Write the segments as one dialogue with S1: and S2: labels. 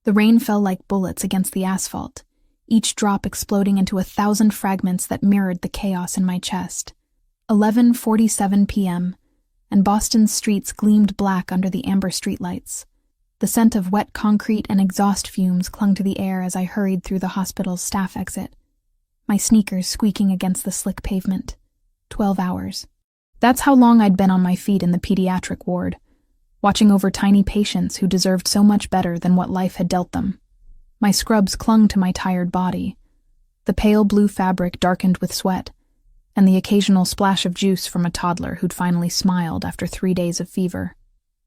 S1: The rain fell like bullets against the asphalt, each drop exploding into 1,000 fragments that mirrored the chaos in my chest. 11:47 p.m., and Boston's streets gleamed black under the amber streetlights. The scent of wet concrete and exhaust fumes clung to the air as I hurried through the hospital's staff exit, my sneakers squeaking against the slick pavement. 12 hours. That's how long I'd been on my feet in the pediatric ward, watching over tiny patients who deserved so much better than what life had dealt them. My scrubs clung to my tired body. The pale blue fabric darkened with sweat, and the occasional splash of juice from a toddler who'd finally smiled after 3 days of fever.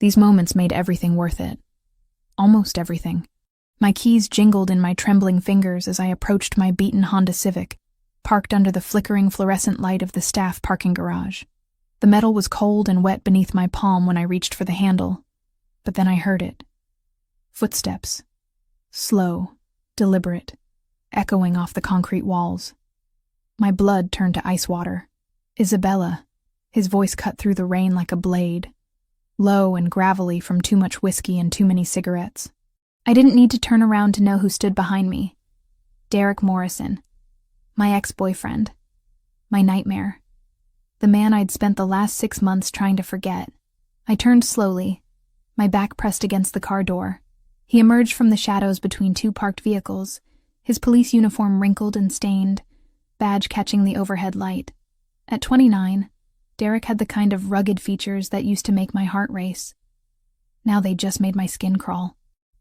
S1: These moments made everything worth it. Almost everything. My keys jingled in my trembling fingers as I approached my beaten Honda Civic, parked under the flickering fluorescent light of the staff parking garage. The metal was cold and wet beneath my palm when I reached for the handle, but then I heard it. Footsteps. Slow, deliberate, echoing off the concrete walls. My blood turned to ice water. Isabella. His voice cut through the rain like a blade, low and gravelly from too much whiskey and too many cigarettes. I didn't need to turn around to know who stood behind me. Derek Morrison. My ex-boyfriend. My nightmare. The man I'd spent the last 6 months trying to forget. I turned slowly, my back pressed against the car door. He emerged from the shadows between 2 parked vehicles, his police uniform wrinkled and stained, badge catching the overhead light. At 29, Derek had the kind of rugged features that used to make my heart race. Now they just made my skin crawl.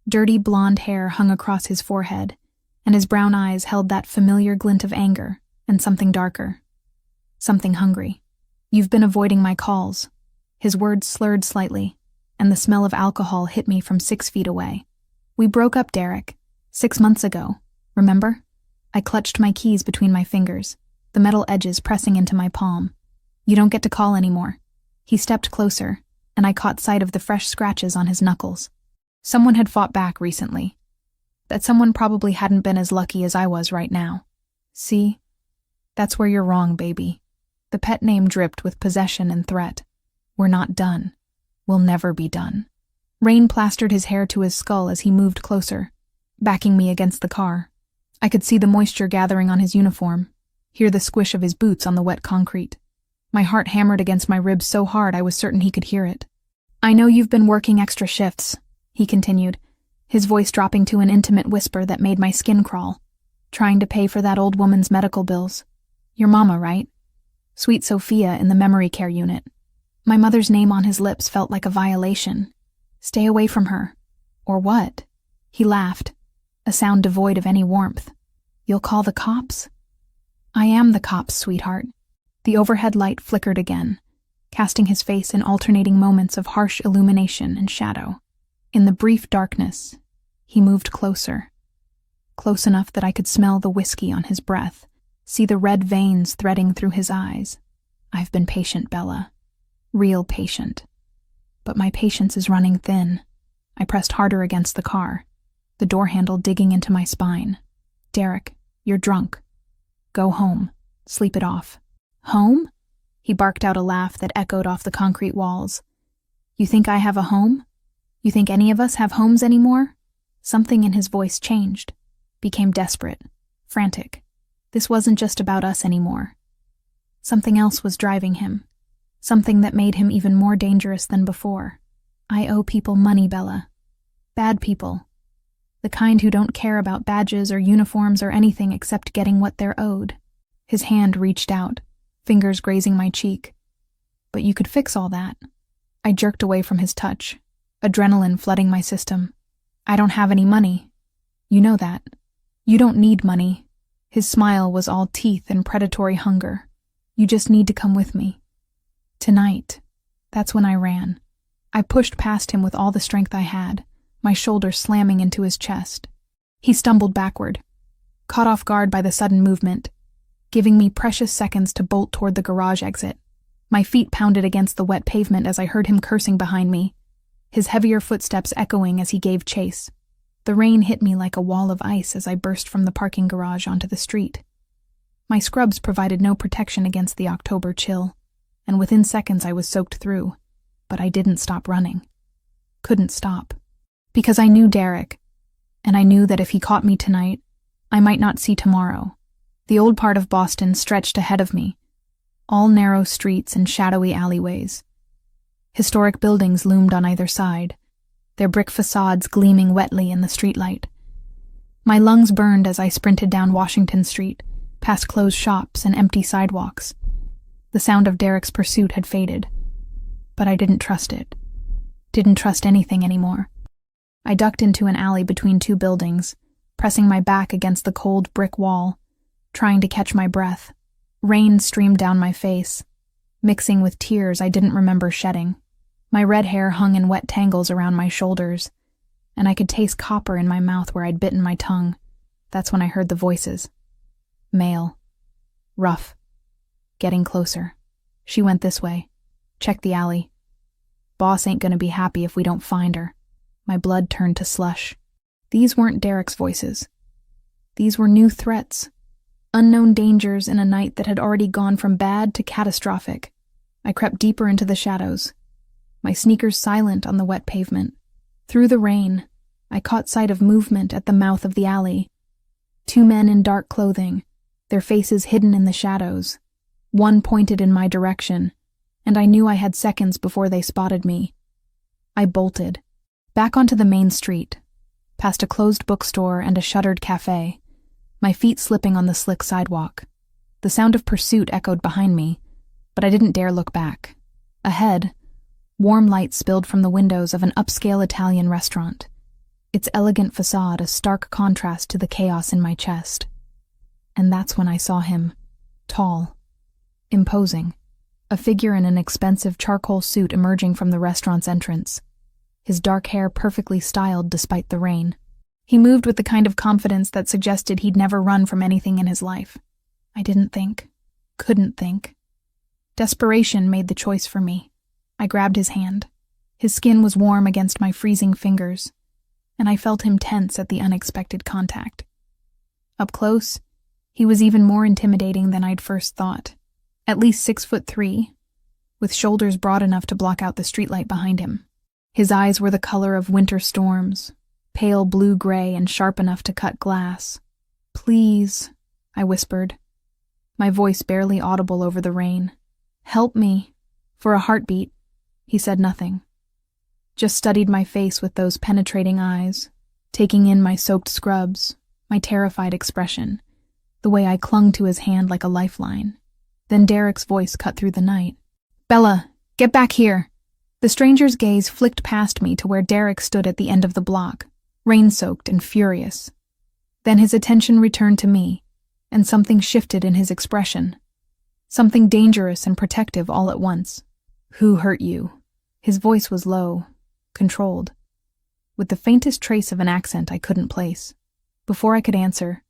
S1: Dirty blonde hair hung across his forehead, and his brown eyes held that familiar glint of anger and something darker. Something hungry. "You've been avoiding my calls." His words slurred slightly, and the smell of alcohol hit me from 6 feet away. "We broke up, Derek. 6 months ago. Remember?" I clutched my keys between my fingers, the metal edges pressing into my palm. "You don't get to call anymore." He stepped closer, and I caught sight of the fresh scratches on his knuckles. Someone had fought back recently. That someone probably hadn't been as lucky as I was right now. "See? That's where you're wrong, baby." The pet name dripped with possession and threat. "We're not done. We'll never be done." Rain plastered his hair to his skull as he moved closer, backing me against the car. I could see the moisture gathering on his uniform, hear the squish of his boots on the wet concrete. My heart hammered against my ribs so hard I was certain he could hear it. "I know you've been working extra shifts," he continued, his voice dropping to an intimate whisper that made my skin crawl. "Trying to pay for that old woman's medical bills. Your mama, right? Sweet Sophia in the memory care unit." My mother's name on his lips felt like a violation. "Stay away from her." "Or what?" He laughed, a sound devoid of any warmth. "You'll call the cops?" "I am the cops, sweetheart." The overhead light flickered again, casting his face in alternating moments of harsh illumination and shadow. In the brief darkness, he moved closer. Close enough that I could smell the whiskey on his breath, see the red veins threading through his eyes. "I've been patient, Bella. Real patient. But my patience is running thin." I pressed harder against the car, the door handle digging into my spine. "Derek, you're drunk. Go home. Sleep it off." "Home?" He barked out a laugh that echoed off the concrete walls. "You think I have a home? You think any of us have homes anymore?" Something in his voice changed, became desperate, frantic. This wasn't just about us anymore. Something else was driving him, something that made him even more dangerous than before. "I owe people money, Bella. Bad people. The kind who don't care about badges or uniforms or anything except getting what they're owed." His hand reached out, fingers grazing my cheek. "But you could fix all that." I jerked away from his touch, adrenaline flooding my system. "I don't have any money. You know that. You don't need money." His smile was all teeth and predatory hunger. "You just need to come with me. Tonight." That's when I ran. I pushed past him with all the strength I had, my shoulder slamming into his chest. He stumbled backward, caught off guard by the sudden movement, giving me precious seconds to bolt toward the garage exit. My feet pounded against the wet pavement as I heard him cursing behind me, his heavier footsteps echoing as he gave chase. The rain hit me like a wall of ice as I burst from the parking garage onto the street. My scrubs provided no protection against the October chill, and within seconds I was soaked through, but I didn't stop running. Couldn't stop. Because I knew Derek, and I knew that if he caught me tonight, I might not see tomorrow. The old part of Boston stretched ahead of me, all narrow streets and shadowy alleyways. Historic buildings loomed on either side, their brick facades gleaming wetly in the streetlight. My lungs burned as I sprinted down Washington Street, past closed shops and empty sidewalks. The sound of Derek's pursuit had faded, but I didn't trust it. Didn't trust anything anymore. I ducked into an alley between two buildings, pressing my back against the cold brick wall, trying to catch my breath. Rain streamed down my face, mixing with tears I didn't remember shedding. My red hair hung in wet tangles around my shoulders, and I could taste copper in my mouth where I'd bitten my tongue. That's when I heard the voices. Male. Rough. Getting closer. She went this way. Check the alley. Boss ain't gonna be happy if we don't find her. My blood turned to slush. These weren't Derek's voices. These were new threats. Unknown dangers in a night that had already gone from bad to catastrophic. I crept deeper into the shadows, my sneakers silent on the wet pavement. Through the rain, I caught sight of movement at the mouth of the alley. Two men in dark clothing, their faces hidden in the shadows. One pointed in my direction, and I knew I had seconds before they spotted me. I bolted, back onto the main street, past a closed bookstore and a shuttered cafe, my feet slipping on the slick sidewalk. The sound of pursuit echoed behind me, but I didn't dare look back. Ahead, warm light spilled from the windows of an upscale Italian restaurant, its elegant facade a stark contrast to the chaos in my chest. And that's when I saw him, tall, imposing, a figure in an expensive charcoal suit emerging from the restaurant's entrance, his dark hair perfectly styled despite the rain. He moved with the kind of confidence that suggested he'd never run from anything in his life. I didn't think, couldn't think. Desperation made the choice for me. I grabbed his hand. His skin was warm against my freezing fingers, and I felt him tense at the unexpected contact. Up close, he was even more intimidating than I'd first thought. At least 6'3", with shoulders broad enough to block out the streetlight behind him. His eyes were the color of winter storms, pale blue-gray and sharp enough to cut glass. "Please," I whispered, my voice barely audible over the rain. "Help me." For a heartbeat, he said nothing. Just studied my face with those penetrating eyes, taking in my soaked scrubs, my terrified expression, the way I clung to his hand like a lifeline. Then Derek's voice cut through the night. "Bella, get back here." The stranger's gaze flicked past me to where Derek stood at the end of the block, rain-soaked and furious. Then his attention returned to me, and something shifted in his expression. Something dangerous and protective all at once. "Who hurt you?" His voice was low, controlled, with the faintest trace of an accent I couldn't place. Before I could answer,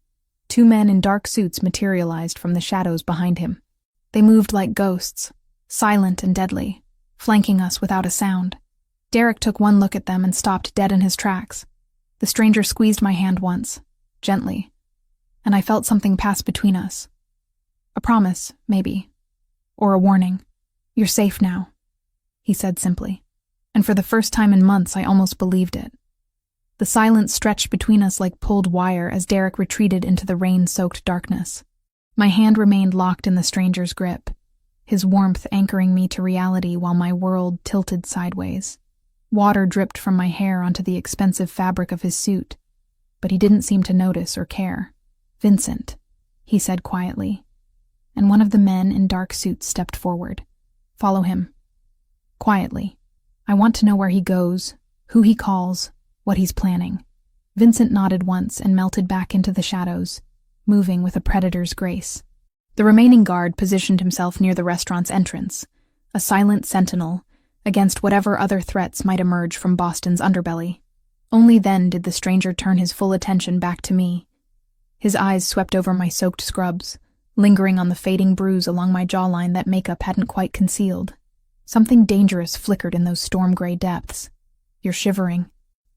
S1: two men in dark suits materialized from the shadows behind him. They moved like ghosts, silent and deadly, flanking us without a sound. Derek took one look at them and stopped dead in his tracks. The stranger squeezed my hand once, gently, and I felt something pass between us. A promise, maybe, or a warning. "You're safe now," he said simply, and for the first time in months I almost believed it. The silence stretched between us like pulled wire as Derek retreated into the rain-soaked darkness. My hand remained locked in the stranger's grip, his warmth anchoring me to reality while my world tilted sideways. Water dripped from my hair onto the expensive fabric of his suit, but he didn't seem to notice or care. "Vincent," he said quietly, and one of the men in dark suits stepped forward. "Follow him." Quietly. "I want to know where he goes, who he calls, what he's planning." Vincent nodded once and melted back into the shadows, moving with a predator's grace. The remaining guard positioned himself near the restaurant's entrance, a silent sentinel against whatever other threats might emerge from Boston's underbelly. Only then did the stranger turn his full attention back to me. His eyes swept over my soaked scrubs, lingering on the fading bruise along my jawline that makeup hadn't quite concealed. Something dangerous flickered in those storm-gray depths. "You're shivering."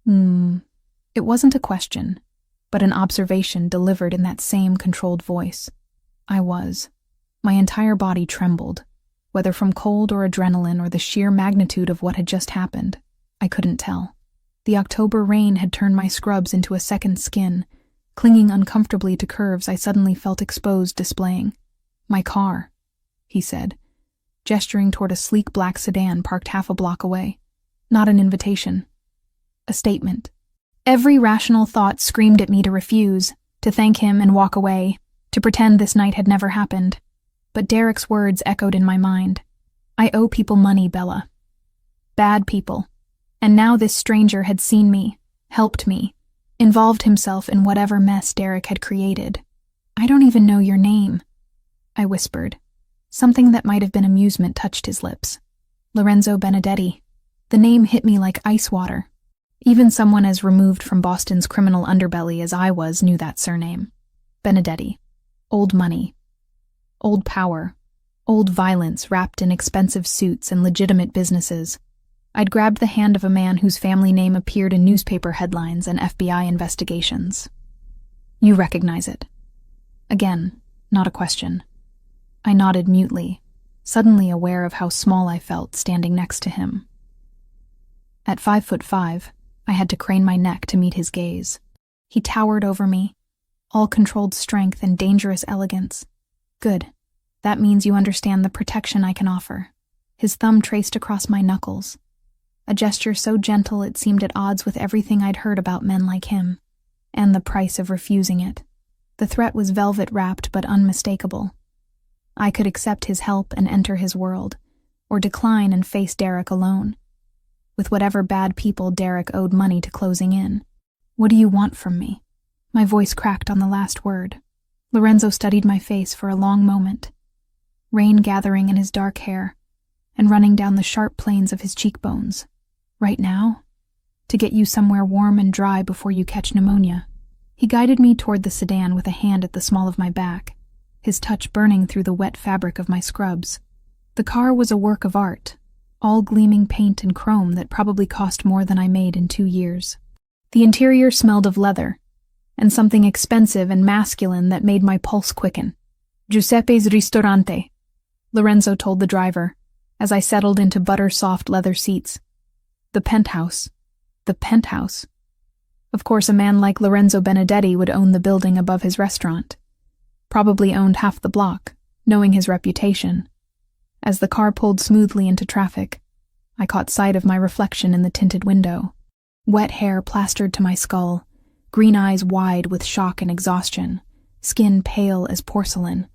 S1: It wasn't a question, but an observation delivered in that same controlled voice. I was. My entire body trembled, whether from cold or adrenaline or the sheer magnitude of what had just happened. I couldn't tell. The October rain had turned my scrubs into a second skin, clinging uncomfortably to curves I suddenly felt exposed displaying. "My car," he said, gesturing toward a sleek black sedan parked half a block away. Not an invitation. A statement. Every rational thought screamed at me to refuse, to thank him and walk away, to pretend this night had never happened. But Derek's words echoed in my mind. I owe people money, Bella. Bad people. And now this stranger had seen me, helped me, involved himself in whatever mess Derek had created. "I don't even know your name," I whispered. Something that might have been amusement touched his lips. "Lorenzo Benedetti." The name hit me like ice water. Even someone as removed from Boston's criminal underbelly as I was knew that surname. Benedetti. Old money. Old power. Old violence wrapped in expensive suits and legitimate businesses. I'd grabbed the hand of a man whose family name appeared in newspaper headlines and FBI investigations. "You recognize it?" Again, not a question. I nodded mutely, suddenly aware of how small I felt standing next to him. At 5'5", I had to crane my neck to meet his gaze. He towered over me, all controlled strength and dangerous elegance. "Good. That means you understand the protection I can offer." His thumb traced across my knuckles. A gesture so gentle it seemed at odds with everything I'd heard about men like him, and the price of refusing it. The threat was velvet-wrapped but unmistakable. I could accept his help and enter his world, or decline and face Derek alone, with whatever bad people Derek owed money to closing in. "What do you want from me?" My voice cracked on the last word. Lorenzo studied my face for a long moment, rain gathering in his dark hair and running down the sharp planes of his cheekbones. "Right now? To get you somewhere warm and dry before you catch pneumonia." He guided me toward the sedan with a hand at the small of my back, his touch burning through the wet fabric of my scrubs. The car was a work of art, all gleaming paint and chrome that probably cost more than I made in 2 years. The interior smelled of leather, and something expensive and masculine that made my pulse quicken. "Giuseppe's Ristorante," Lorenzo told the driver, as I settled into butter-soft leather seats. The penthouse. The penthouse. Of course, a man like Lorenzo Benedetti would own the building above his restaurant. Probably owned half the block, knowing his reputation. As the car pulled smoothly into traffic, I caught sight of my reflection in the tinted window. Wet hair plastered to my skull, green eyes wide with shock and exhaustion, skin pale as porcelain.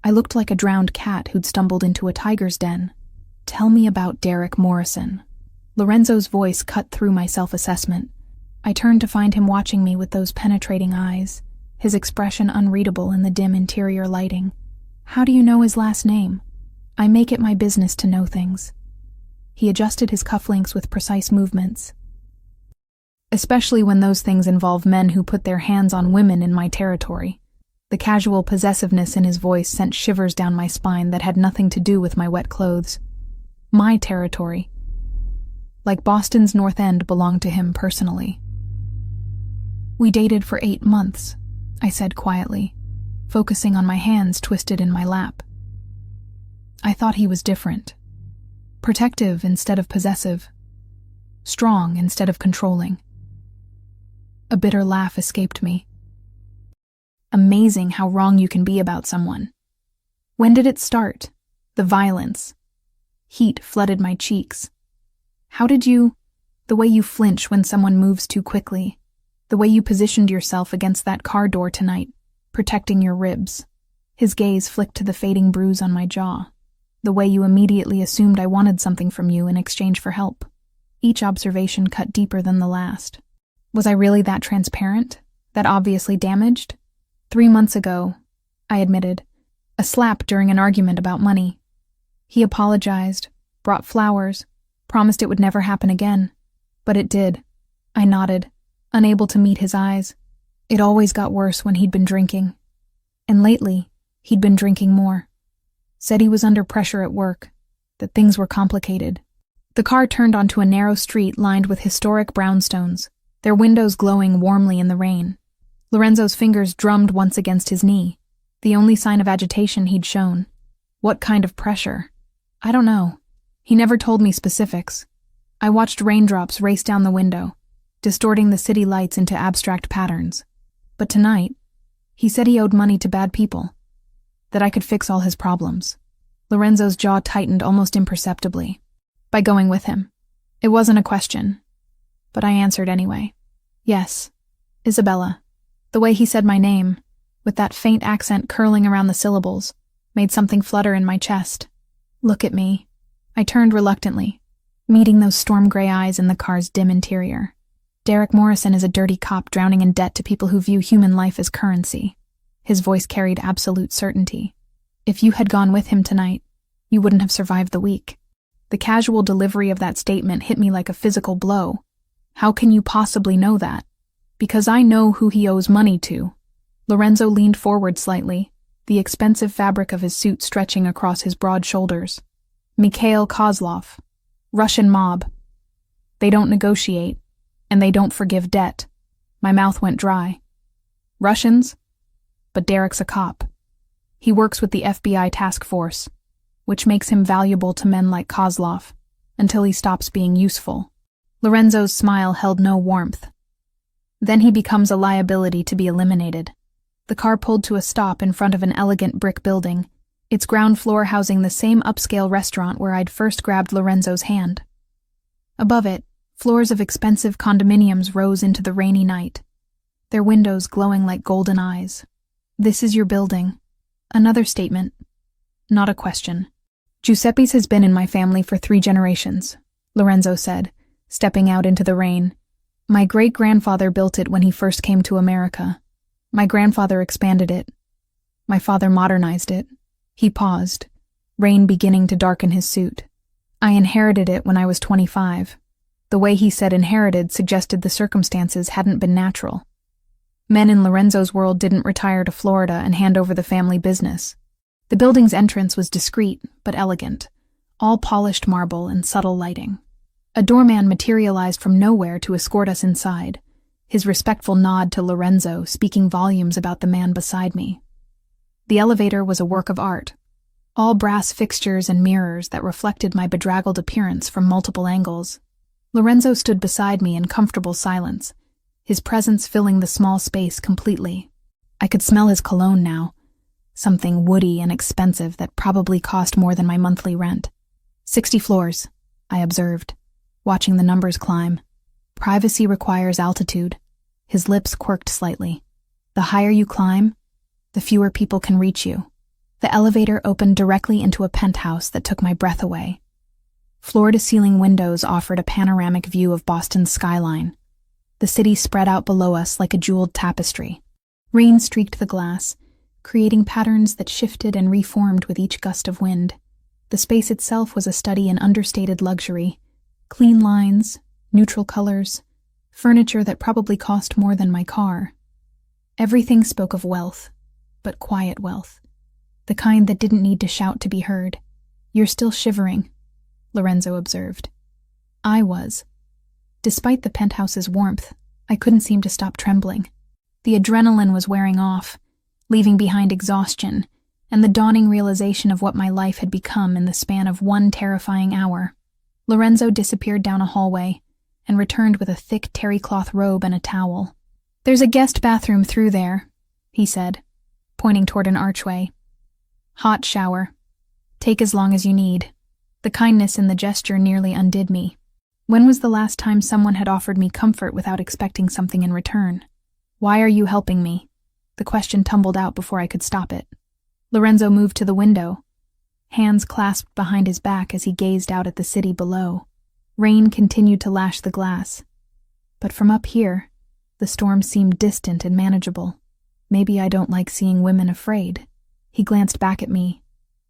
S1: I looked like a drowned cat who'd stumbled into a tiger's den. "Tell me about Derek Morrison." Lorenzo's voice cut through my self-assessment. I turned to find him watching me with those penetrating eyes, his expression unreadable in the dim interior lighting. "How do you know his last name?" "I make it my business to know things." He adjusted his cufflinks with precise movements. Especially when those things involve men who put their hands on women in my territory. The casual possessiveness in his voice sent shivers down my spine that had nothing to do with my wet clothes. My territory. Like Boston's North End belonged to him personally. "We dated for 8 months, I said quietly, focusing on my hands twisted in my lap. I thought he was different. Protective instead of possessive. Strong instead of controlling. A bitter laugh escaped me. Amazing how wrong you can be about someone. When did it start? The violence. Heat flooded my cheeks. How did you... The way you flinch when someone moves too quickly. The way you positioned yourself against that car door tonight, protecting your ribs. His gaze flicked to the fading bruise on my jaw. The way you immediately assumed I wanted something from you in exchange for help. Each observation cut deeper than the last. Was I really that transparent? That obviously damaged? 3 months ago, I admitted, a slap during an argument about money. He apologized, brought flowers, promised it would never happen again. But it did. I nodded, unable to meet his eyes. It always got worse when he'd been drinking. And lately, he'd been drinking more. Said he was under pressure at work, that things were complicated. The car turned onto a narrow street lined with historic brownstones, their windows glowing warmly in the rain. Lorenzo's fingers drummed once against his knee, the only sign of agitation he'd shown. What kind of pressure? I don't know. He never told me specifics. I watched raindrops race down the window, distorting the city lights into abstract patterns. But tonight, he said he owed money to bad people, that I could fix all his problems. Lorenzo's jaw tightened almost imperceptibly. By going with him. It wasn't a question, but I answered anyway. Yes, Isabella. The way he said my name, with that faint accent curling around the syllables, made something flutter in my chest. Look at me. I turned reluctantly, meeting those storm-gray eyes in the car's dim interior. Derek Morrison is a dirty cop drowning in debt to people who view human life as currency. His voice carried absolute certainty. If you had gone with him tonight, you wouldn't have survived the week. The casual delivery of that statement hit me like a physical blow. How can you possibly know that? Because I know who he owes money to. Lorenzo leaned forward slightly, the expensive fabric of his suit stretching across his broad shoulders. Mikhail Kozlov. Russian mob. They don't negotiate, and they don't forgive debt. My mouth went dry. Russians? But Derek's a cop. He works with the FBI task force, which makes him valuable to men like Kozlov, until he stops being useful. Lorenzo's smile held no warmth. Then he becomes a liability to be eliminated. The car pulled to a stop in front of an elegant brick building, its ground floor housing the same upscale restaurant where I'd first grabbed Lorenzo's hand. Above it, floors of expensive condominiums rose into the rainy night, their windows glowing like golden eyes. This is your building. Another statement, not a question. Giuseppe's has been in my family for 3 generations, Lorenzo said, stepping out into the rain. My great-grandfather built it when he first came to America. My grandfather expanded it. My father modernized it. He paused, rain beginning to darken his suit. I inherited it when I was 25. The way he said inherited suggested the circumstances hadn't been natural. Men in Lorenzo's world didn't retire to Florida and hand over the family business. The building's entrance was discreet but elegant, all polished marble and subtle lighting. A doorman materialized from nowhere to escort us inside, his respectful nod to Lorenzo speaking volumes about the man beside me. The elevator was a work of art, all brass fixtures and mirrors that reflected my bedraggled appearance from multiple angles. Lorenzo stood beside me in comfortable silence, his presence filling the small space completely. I could smell his cologne now, something woody and expensive that probably cost more than my monthly rent. 60 floors, I observed, watching the numbers climb. Privacy requires altitude. His lips quirked slightly. The higher you climb, the fewer people can reach you. The elevator opened directly into a penthouse that took my breath away. Floor-to-ceiling windows offered a panoramic view of Boston's skyline. The city spread out below us like a jeweled tapestry. Rain streaked the glass, creating patterns that shifted and reformed with each gust of wind. The space itself was a study in understated luxury. Clean lines, neutral colors, furniture that probably cost more than my car. Everything spoke of wealth, but quiet wealth. The kind that didn't need to shout to be heard. You're still shivering, Lorenzo observed. I was. Despite the penthouse's warmth, I couldn't seem to stop trembling. The adrenaline was wearing off, leaving behind exhaustion and the dawning realization of what my life had become in the span of 1 terrifying hour. Lorenzo disappeared down a hallway and returned with a thick terry cloth robe and a towel. There's a guest bathroom through there, he said, pointing toward an archway. Hot shower. Take as long as you need. The kindness in the gesture nearly undid me. When was the last time someone had offered me comfort without expecting something in return? Why are you helping me? The question tumbled out before I could stop it. Lorenzo moved to the window, hands clasped behind his back as he gazed out at the city below. Rain continued to lash the glass. But from up here, the storm seemed distant and manageable. Maybe I don't like seeing women afraid. He glanced back at me,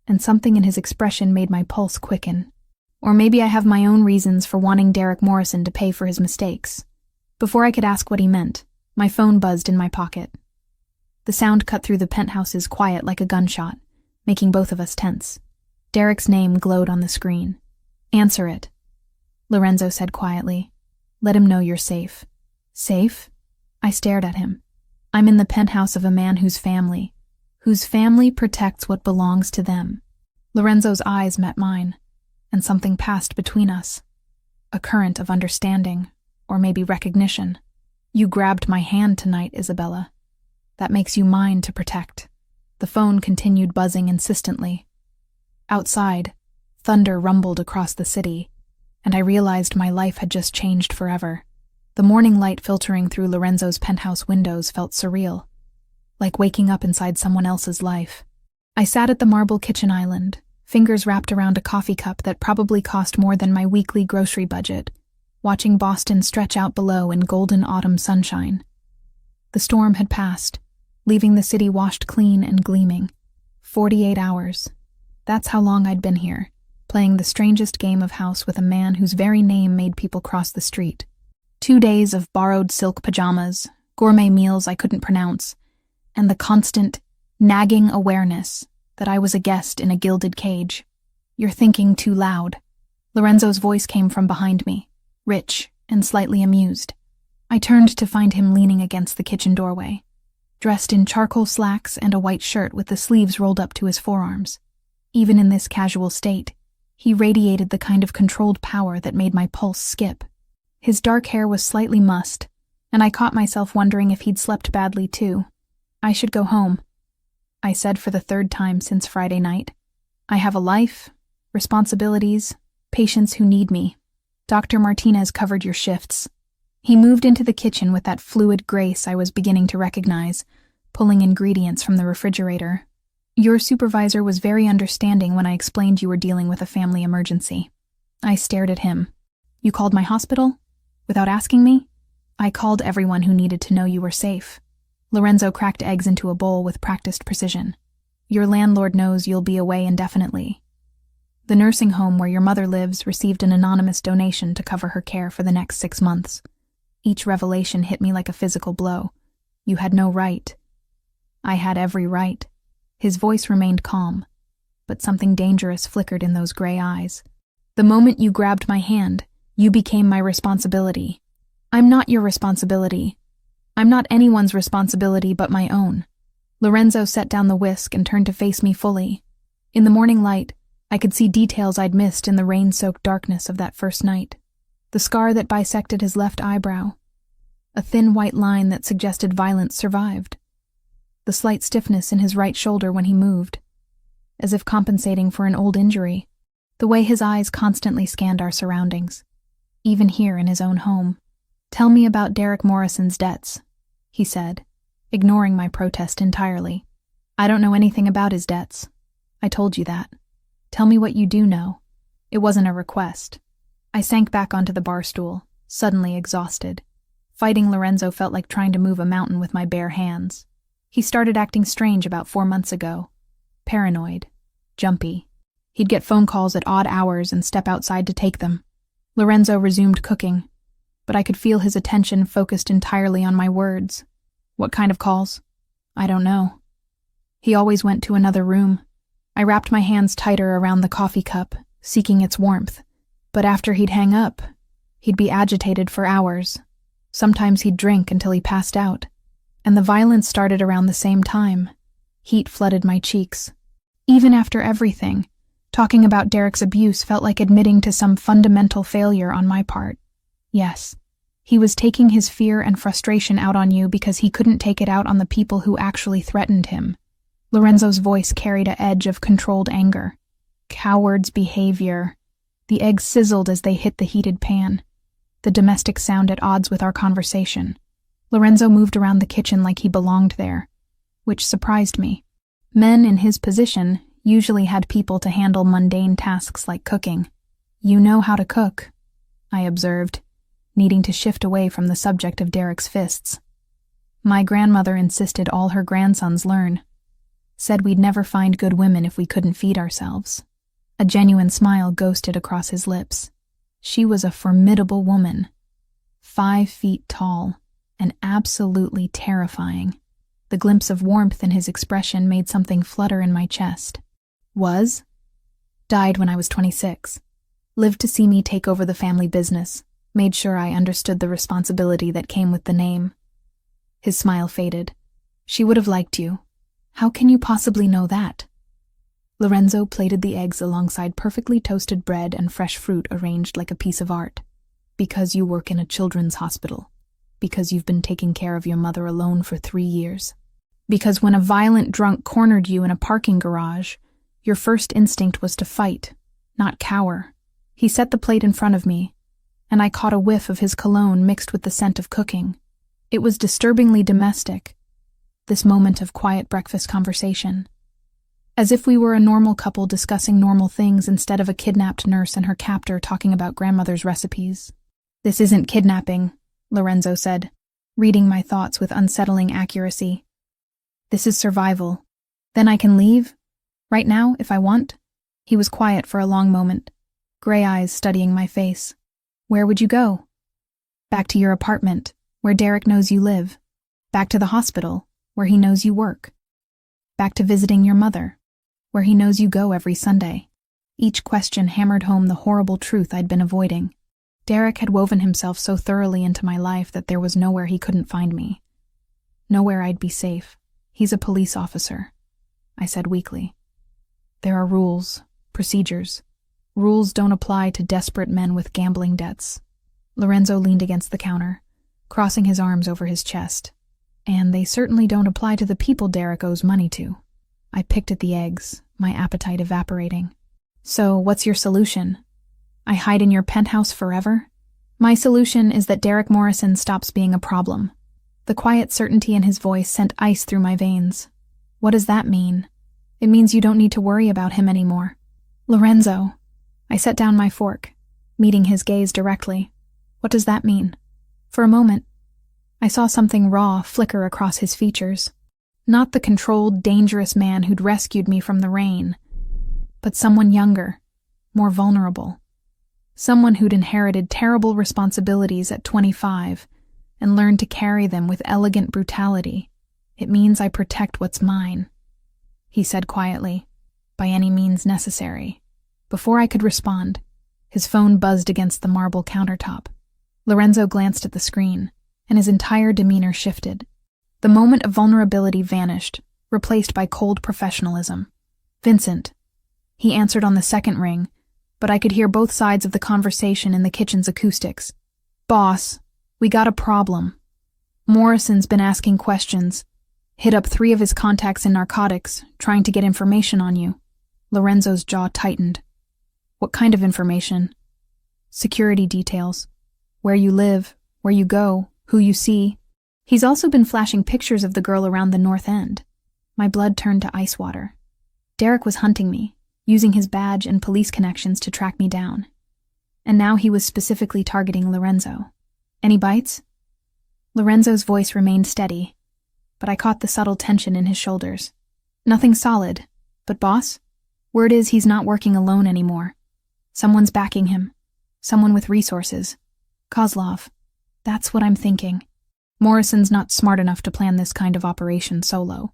S1: and something in his expression made my pulse quicken. Or maybe I have my own reasons for wanting Derek Morrison to pay for his mistakes. Before I could ask what he meant, my phone buzzed in my pocket. The sound cut through the penthouse's quiet like a gunshot, making both of us tense. Derek's name glowed on the screen. Answer it, Lorenzo said quietly. Let him know you're safe. Safe? I stared at him. I'm in the penthouse of a man whose family protects what belongs to them. Lorenzo's eyes met mine, and something passed between us. A current of understanding, or maybe recognition. You grabbed my hand tonight, Isabella. That makes you mine to protect. The phone continued buzzing insistently. Outside, thunder rumbled across the city, and I realized my life had just changed forever. The morning light filtering through Lorenzo's penthouse windows felt surreal, like waking up inside someone else's life. I sat at the marble kitchen island, fingers wrapped around a coffee cup that probably cost more than my weekly grocery budget, watching Boston stretch out below in golden autumn sunshine. The storm had passed, leaving the city washed clean and gleaming. 48 hours. That's how long I'd been here, playing the strangest game of house with a man whose very name made people cross the street. 2 days of borrowed silk pajamas, gourmet meals I couldn't pronounce, and the constant, nagging awareness that I was a guest in a gilded cage. You're thinking too loud. Lorenzo's voice came from behind me, rich and slightly amused. I turned to find him leaning against the kitchen doorway, dressed in charcoal slacks and a white shirt with the sleeves rolled up to his forearms. Even in this casual state, he radiated the kind of controlled power that made my pulse skip. His dark hair was slightly mussed, and I caught myself wondering if he'd slept badly too. I should go home, I said for the third time since Friday night. I have a life, responsibilities, patients who need me. Dr. Martinez covered your shifts. He moved into the kitchen with that fluid grace I was beginning to recognize, pulling ingredients from the refrigerator. Your supervisor was very understanding when I explained you were dealing with a family emergency. I stared at him. You called my hospital? Without asking me? I called everyone who needed to know you were safe. Lorenzo cracked eggs into a bowl with practiced precision. Your landlord knows you'll be away indefinitely. The nursing home where your mother lives received an anonymous donation to cover her care for the next 6 months. Each revelation hit me like a physical blow. You had no right. I had every right. His voice remained calm, but something dangerous flickered in those gray eyes. The moment you grabbed my hand, you became my responsibility. I'm not your responsibility. I'm not anyone's responsibility but my own. Lorenzo set down the whisk and turned to face me fully. In the morning light, I could see details I'd missed in the rain-soaked darkness of that first night. The scar that bisected his left eyebrow. A thin white line that suggested violence survived. The slight stiffness in his right shoulder when he moved, as if compensating for an old injury. The way his eyes constantly scanned our surroundings, even here in his own home. Tell me about Derek Morrison's debts, he said, ignoring my protest entirely. I don't know anything about his debts. I told you that. Tell me what you do know. It wasn't a request. I sank back onto the bar stool, suddenly exhausted. Fighting Lorenzo felt like trying to move a mountain with my bare hands. He started acting strange about 4 months ago. Paranoid. Jumpy. He'd get phone calls at odd hours and step outside to take them. Lorenzo resumed cooking, but I could feel his attention focused entirely on my words. What kind of calls? I don't know. He always went to another room. I wrapped my hands tighter around the coffee cup, seeking its warmth. But after he'd hang up, he'd be agitated for hours. Sometimes he'd drink until he passed out. And the violence started around the same time. Heat flooded my cheeks. Even after everything, talking about Derek's abuse felt like admitting to some fundamental failure on my part. Yes, he was taking his fear and frustration out on you because he couldn't take it out on the people who actually threatened him. Lorenzo's voice carried an edge of controlled anger. Coward's behavior. The eggs sizzled as they hit the heated pan, the domestic sound at odds with our conversation. Lorenzo moved around the kitchen like he belonged there, which surprised me. Men in his position usually had people to handle mundane tasks like cooking. You know how to cook, I observed, needing to shift away from the subject of Derek's fists. My grandmother insisted all her grandsons learn. Said we'd never find good women if we couldn't feed ourselves. A genuine smile ghosted across his lips. She was a formidable woman, 5 feet tall, and absolutely terrifying. The glimpse of warmth in his expression made something flutter in my chest. Was? Died when I was 26. Lived to see me take over the family business. Made sure I understood the responsibility that came with the name. His smile faded. She would have liked you. How can you possibly know that? Lorenzo plated the eggs alongside perfectly toasted bread and fresh fruit arranged like a piece of art. Because you work in a children's hospital. Because you've been taking care of your mother alone for 3 years. Because when a violent drunk cornered you in a parking garage, your first instinct was to fight, not cower. He set the plate in front of me, and I caught a whiff of his cologne mixed with the scent of cooking. It was disturbingly domestic, this moment of quiet breakfast conversation. As if we were a normal couple discussing normal things instead of a kidnapped nurse and her captor talking about grandmother's recipes. "This isn't kidnapping," Lorenzo said, reading my thoughts with unsettling accuracy. "This is survival. Then I can leave? Right now, if I want?" He was quiet for a long moment, gray eyes studying my face. "Where would you go?" "Back to your apartment, where Derek knows you live. Back to the hospital, where he knows you work. Back to visiting your mother, where he knows you go every Sunday." Each question hammered home the horrible truth I'd been avoiding. Derek had woven himself so thoroughly into my life that there was nowhere he couldn't find me. Nowhere I'd be safe. "He's a police officer," I said weakly. "There are rules, procedures. Rules don't apply to desperate men with gambling debts." Lorenzo leaned against the counter, crossing his arms over his chest. "And they certainly don't apply to the people Derek owes money to." I picked at the eggs, my appetite evaporating. "So, what's your solution? I hide in your penthouse forever?" "My solution is that Derek Morrison stops being a problem." The quiet certainty in his voice sent ice through my veins. "What does that mean?" "It means you don't need to worry about him anymore." "Lorenzo." I set down my fork, meeting his gaze directly. "What does that mean?" For a moment, I saw something raw flicker across his features. Not the controlled, dangerous man who'd rescued me from the rain, but someone younger, more vulnerable. Someone who'd inherited terrible responsibilities at 25 and learned to carry them with elegant brutality. "It means I protect what's mine," he said quietly, "by any means necessary." Before I could respond, his phone buzzed against the marble countertop. Lorenzo glanced at the screen, and his entire demeanor shifted. The moment of vulnerability vanished, replaced by cold professionalism. "Vincent." He answered on the second ring, but I could hear both sides of the conversation in the kitchen's acoustics. "Boss, we got a problem. Morrison's been asking questions. Hit up 3 of his contacts in narcotics, trying to get information on you." Lorenzo's jaw tightened. "What kind of information?" "Security details. Where you live, where you go, who you see. He's also been flashing pictures of the girl around the North End." My blood turned to ice water. Derek was hunting me, using his badge and police connections to track me down. And now he was specifically targeting Lorenzo. "Any bites?" Lorenzo's voice remained steady, but I caught the subtle tension in his shoulders. "Nothing solid, but boss, word is he's not working alone anymore. Someone's backing him. Someone with resources. Kozlov. That's what I'm thinking. Morrison's not smart enough to plan this kind of operation solo."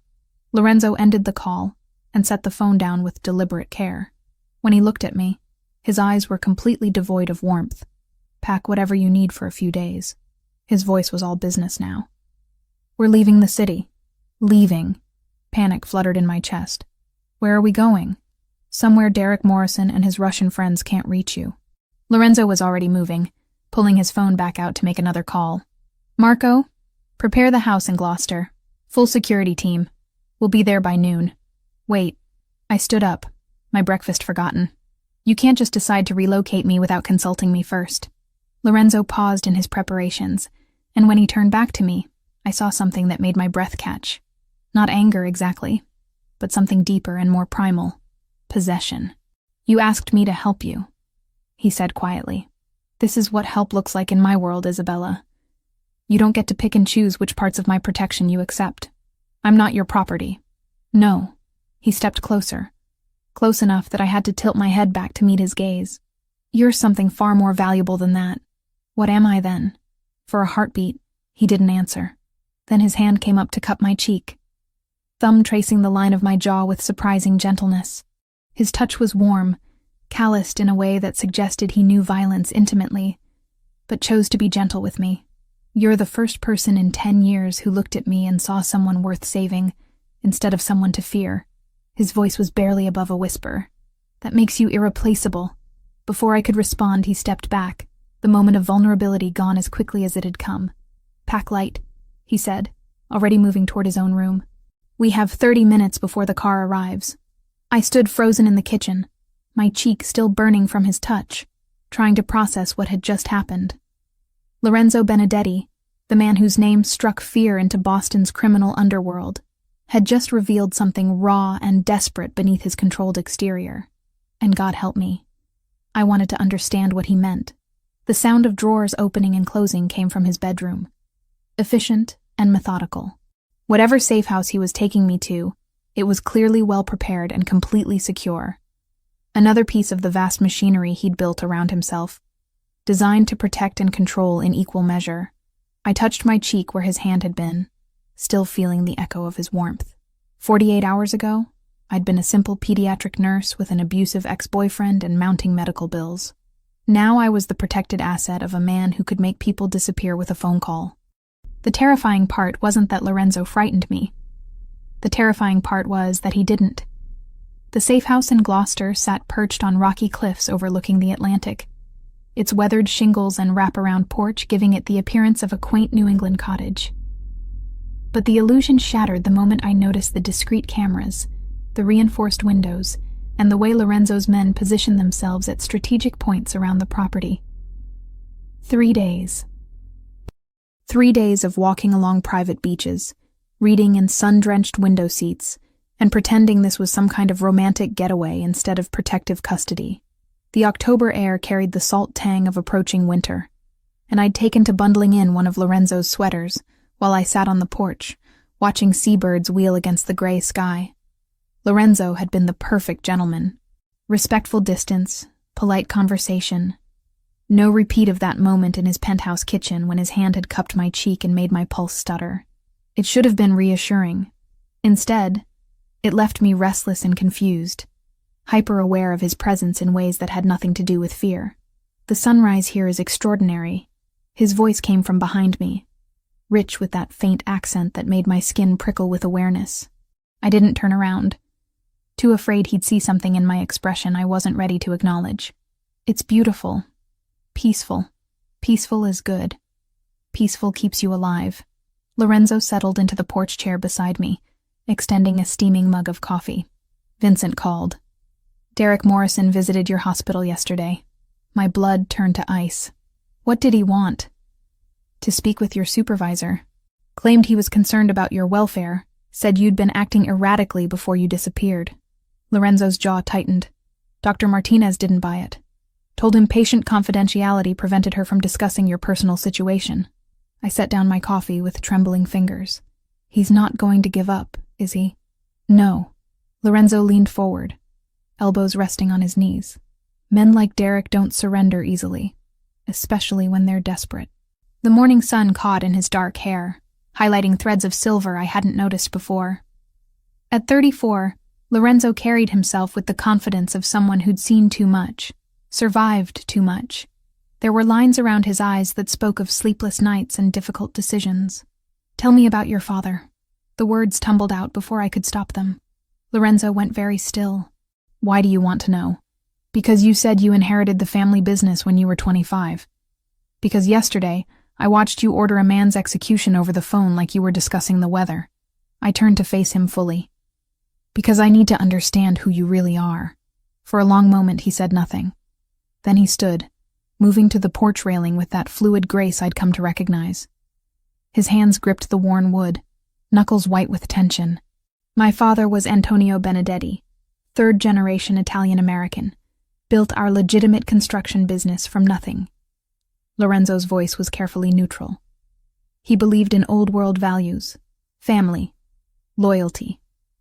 S1: Lorenzo ended the call and set the phone down with deliberate care. When he looked at me, his eyes were completely devoid of warmth. "Pack whatever you need for a few days." His voice was all business now. "We're leaving the city." "Leaving." Panic fluttered in my chest. "Where are we going?" "Somewhere Derek Morrison and his Russian friends can't reach you." Lorenzo was already moving, pulling his phone back out to make another call. "Marco, prepare the house in Gloucester. Full security team. We'll be there by noon." "Wait." I stood up, my breakfast forgotten. "You can't just decide to relocate me without consulting me first." Lorenzo paused in his preparations, and when he turned back to me, I saw something that made my breath catch. Not anger exactly, but something deeper and more primal. Possession. "You asked me to help you," he said quietly. "This is what help looks like in my world, Isabella. You don't get to pick and choose which parts of my protection you accept. I'm not your property." "No." He stepped closer, close enough that I had to tilt my head back to meet his gaze. "You're something far more valuable than that." "What am I then?" For a heartbeat, he didn't answer. Then his hand came up to cup my cheek, thumb tracing the line of my jaw with surprising gentleness. His touch was warm, calloused in a way that suggested he knew violence intimately, but chose to be gentle with me. "You're the first person in 10 years who looked at me and saw someone worth saving, instead of someone to fear." His voice was barely above a whisper. "That makes you irreplaceable." Before I could respond, he stepped back, the moment of vulnerability gone as quickly as it had come. "Pack light," he said, already moving toward his own room. "We have 30 minutes before the car arrives." I stood frozen in the kitchen, my cheek still burning from his touch, trying to process what had just happened. Lorenzo Benedetti, the man whose name struck fear into Boston's criminal underworld, had just revealed something raw and desperate beneath his controlled exterior. And God help me, I wanted to understand what he meant. The sound of drawers opening and closing came from his bedroom. Efficient and methodical. Whatever safe house he was taking me to, it was clearly well prepared and completely secure. Another piece of the vast machinery he'd built around himself, designed to protect and control in equal measure. I touched my cheek where his hand had been, still feeling the echo of his warmth. 48 hours ago, I'd been a simple pediatric nurse with an abusive ex-boyfriend and mounting medical bills. Now I was the protected asset of a man who could make people disappear with a phone call. The terrifying part wasn't that Lorenzo frightened me. The terrifying part was that he didn't. The safe house in Gloucester sat perched on rocky cliffs overlooking the Atlantic, its weathered shingles and wraparound porch giving it the appearance of a quaint New England cottage. But the illusion shattered the moment I noticed the discreet cameras, the reinforced windows, and the way Lorenzo's men positioned themselves at strategic points around the property. 3 days. 3 days of walking along private beaches, reading in sun-drenched window seats, and pretending this was some kind of romantic getaway instead of protective custody. The October air carried the salt tang of approaching winter, and I'd taken to bundling in one of Lorenzo's sweaters while I sat on the porch, watching seabirds wheel against the gray sky. Lorenzo had been the perfect gentleman. Respectful distance, polite conversation. No repeat of that moment in his penthouse kitchen when his hand had cupped my cheek and made my pulse stutter. It should have been reassuring. Instead, it left me restless and confused, hyper-aware of his presence in ways that had nothing to do with fear. "The sunrise here is extraordinary." His voice came from behind me, rich with that faint accent that made my skin prickle with awareness. I didn't turn around, too afraid he'd see something in my expression I wasn't ready to acknowledge. "It's beautiful. Peaceful. Peaceful is good. Peaceful keeps you alive." Lorenzo settled into the porch chair beside me, extending a steaming mug of coffee. Vincent called. "Derek Morrison visited your hospital yesterday." My blood turned to ice. "What did he want?" "To speak with your supervisor. Claimed he was concerned about your welfare, said you'd been acting erratically before you disappeared." Lorenzo's jaw tightened. Dr. Martinez didn't buy it. Told him patient confidentiality prevented her from discussing your personal situation. I set down my coffee with trembling fingers. "He's not going to give up, is he?" "No." Lorenzo leaned forward, elbows resting on his knees. "Men like Derek don't surrender easily, especially when they're desperate." The morning sun caught in his dark hair, highlighting threads of silver I hadn't noticed before. At 34, Lorenzo carried himself with the confidence of someone who'd seen too much, survived too much. There were lines around his eyes that spoke of sleepless nights and difficult decisions. "Tell me about your father." The words tumbled out before I could stop them. Lorenzo went very still. "Why do you want to know?" "Because you said you inherited the family business when you were 25. Because yesterday, I watched you order a man's execution over the phone like you were discussing the weather." I turned to face him fully. "Because I need to understand who you really are." For a long moment he said nothing. Then he stood, moving to the porch railing with that fluid grace I'd come to recognize. His hands gripped the worn wood, knuckles white with tension. "My father was Antonio Benedetti, third-generation Italian-American, built our legitimate construction business from nothing." Lorenzo's voice was carefully neutral. "He believed in old-world values, family, loyalty,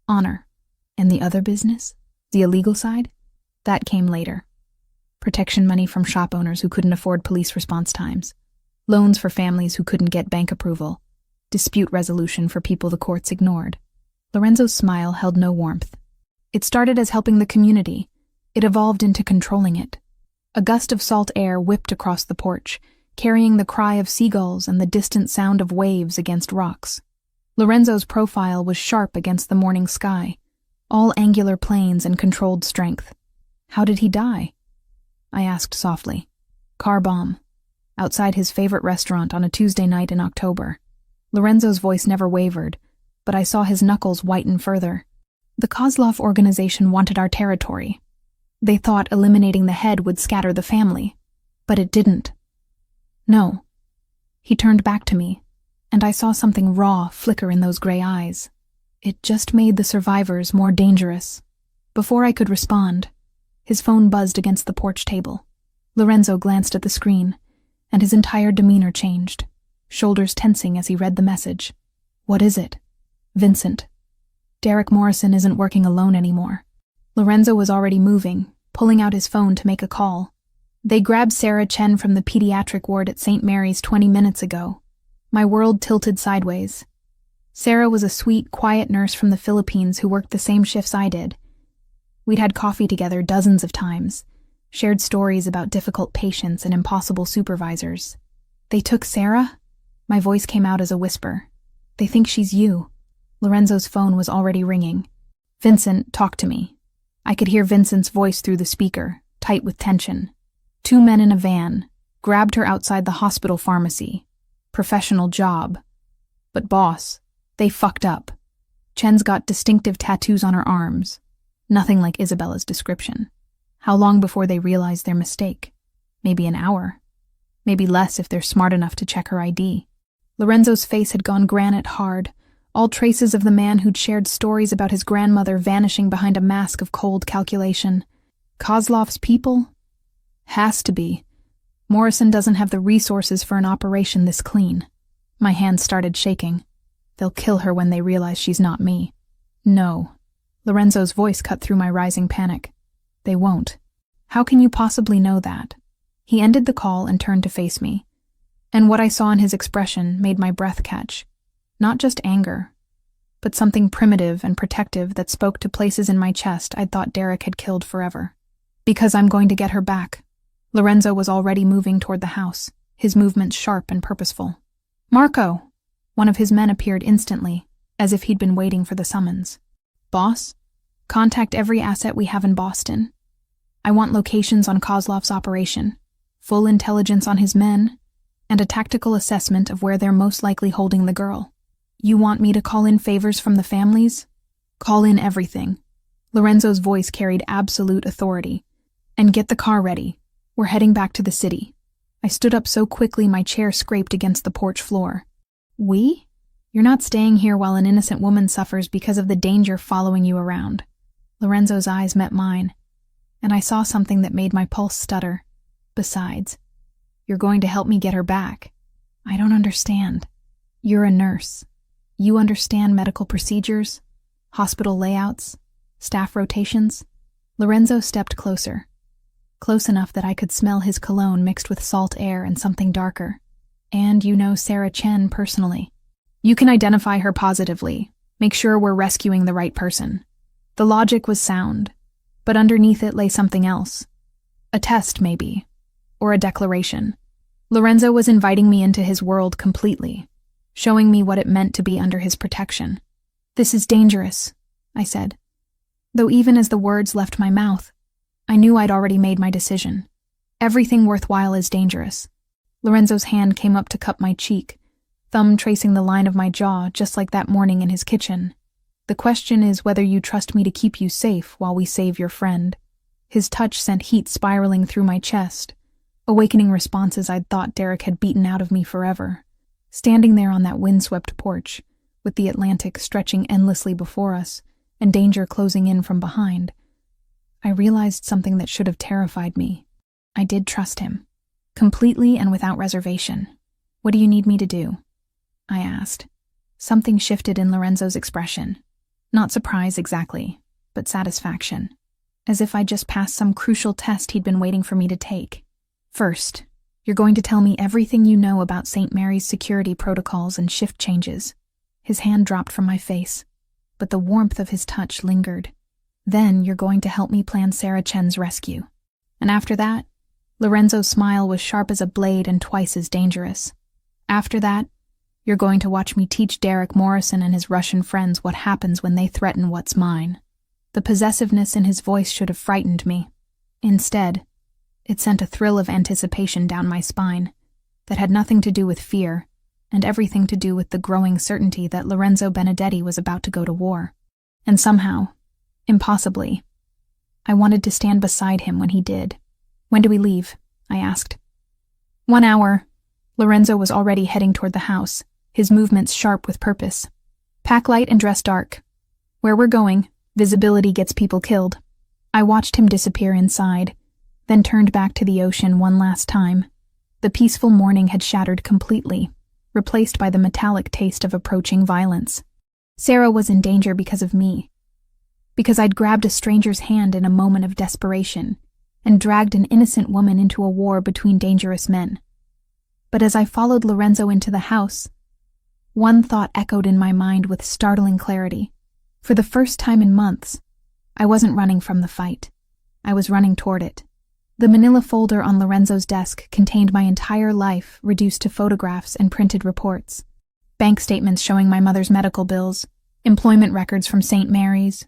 S1: honor. And the other business, the illegal side, that came later. Protection money from shop owners who couldn't afford police response times, loans for families who couldn't get bank approval, dispute resolution for people the courts ignored." Lorenzo's smile held no warmth. "It started as helping the community. It evolved into controlling it." A gust of salt air whipped across the porch, carrying the cry of seagulls and the distant sound of waves against rocks. Lorenzo's profile was sharp against the morning sky, all angular planes and controlled strength. "How did he die?" I asked softly. "Car bomb. outside his favorite restaurant on a Tuesday night in October. Lorenzo's voice never wavered, but I saw his knuckles whiten further. The Kozlov organization wanted our territory. They thought eliminating the head would scatter the family, but it didn't. No. He turned back to me, and I saw something raw flicker in those gray eyes. It just made the survivors more dangerous. Before I could respond, his phone buzzed against the porch table. Lorenzo glanced at the screen, and his entire demeanor changed, shoulders tensing as he read the message. What is it? Vincent. Derek Morrison isn't working alone anymore. Lorenzo was already moving, pulling out his phone to make a call. They grabbed Sarah Chen from the pediatric ward at St. Mary's 20 minutes ago. My world tilted sideways. Sarah was a sweet, quiet nurse from the Philippines who worked the same shifts I did. We'd had coffee together dozens of times, shared stories about difficult patients and impossible supervisors. They took Sarah? My voice came out as a whisper. They think she's you. Lorenzo's phone was already ringing. Vincent, talk to me. I could hear Vincent's voice through the speaker, tight with tension. 2 men in a van, grabbed her outside the hospital pharmacy. Professional job. But boss, they fucked up. Chen's got distinctive tattoos on her arms. Nothing like Isabella's description. How long before they realize their mistake? Maybe an hour. Maybe less if they're smart enough to check her ID. Lorenzo's face had gone granite hard, all traces of the man who'd shared stories about his grandmother vanishing behind a mask of cold calculation. Kozlov's people? Has to be. Morrison doesn't have the resources for an operation this clean. My hands started shaking. They'll kill her when they realize she's not me. No. Lorenzo's voice cut through my rising panic. They won't. How can you possibly know that? He ended the call and turned to face me. And what I saw in his expression made my breath catch. Not just anger, but something primitive and protective that spoke to places in my chest I'd thought Derek had killed forever. Because I'm going to get her back. Lorenzo was already moving toward the house, his movements sharp and purposeful. Marco! One of his men appeared instantly, as if he'd been waiting for the summons. Boss, contact every asset we have in Boston. I want locations on Kozlov's operation, full intelligence on his men, and a tactical assessment of where they're most likely holding the girl. You want me to call in favors from the families? Call in everything. Lorenzo's voice carried absolute authority. And get the car ready. We're heading back to the city. I stood up so quickly my chair scraped against the porch floor. We? You're not staying here while an innocent woman suffers because of the danger following you around. Lorenzo's eyes met mine, and I saw something that made my pulse stutter. Besides, you're going to help me get her back. I don't understand. You're a nurse. You understand medical procedures, hospital layouts, staff rotations. Lorenzo stepped closer. Close enough that I could smell his cologne mixed with salt air and something darker. And you know Sarah Chen personally. You can identify her positively. Make sure we're rescuing the right person. The logic was sound, but underneath it lay something else. A test, maybe. Or a declaration. Lorenzo was inviting me into his world completely, showing me what it meant to be under his protection. This is dangerous, I said. Though even as the words left my mouth, I knew I'd already made my decision. Everything worthwhile is dangerous. Lorenzo's hand came up to cup my cheek, thumb tracing the line of my jaw just like that morning in his kitchen. The question is whether you trust me to keep you safe while we save your friend. His touch sent heat spiraling through my chest, awakening responses I'd thought Derek had beaten out of me forever. Standing there on that windswept porch, with the Atlantic stretching endlessly before us and danger closing in from behind, I realized something that should have terrified me. I did trust him. Completely and without reservation. What do you need me to do? I asked. Something shifted in Lorenzo's expression. Not surprise exactly, but satisfaction. As if I'd just passed some crucial test he'd been waiting for me to take. First, you're going to tell me everything you know about St. Mary's security protocols and shift changes. His hand dropped from my face, but the warmth of his touch lingered. Then you're going to help me plan Sarah Chen's rescue. And after that, Lorenzo's smile was sharp as a blade and twice as dangerous. After that, you're going to watch me teach Derek Morrison and his Russian friends what happens when they threaten what's mine. The possessiveness in his voice should have frightened me. Instead, it sent a thrill of anticipation down my spine. that had nothing to do with fear and everything to do with the growing certainty that Lorenzo Benedetti was about to go to war. And somehow, impossibly, I wanted to stand beside him when he did. "When do we leave?" I asked. 1 hour. Lorenzo was already heading toward the house, his movements sharp with purpose. "Pack light and dress dark. Where we're going, visibility gets people killed." I watched him disappear inside, then turned back to the ocean one last time. The peaceful morning had shattered completely, replaced by the metallic taste of approaching violence. Sarah was in danger because of me, because I'd grabbed a stranger's hand in a moment of desperation and dragged an innocent woman into a war between dangerous men. But as I followed Lorenzo into the house, one thought echoed in my mind with startling clarity. For the first time in months, I wasn't running from the fight. I was running toward it. The manila folder on Lorenzo's desk contained my entire life reduced to photographs and printed reports. Bank statements showing my mother's medical bills, employment records from St. Mary's,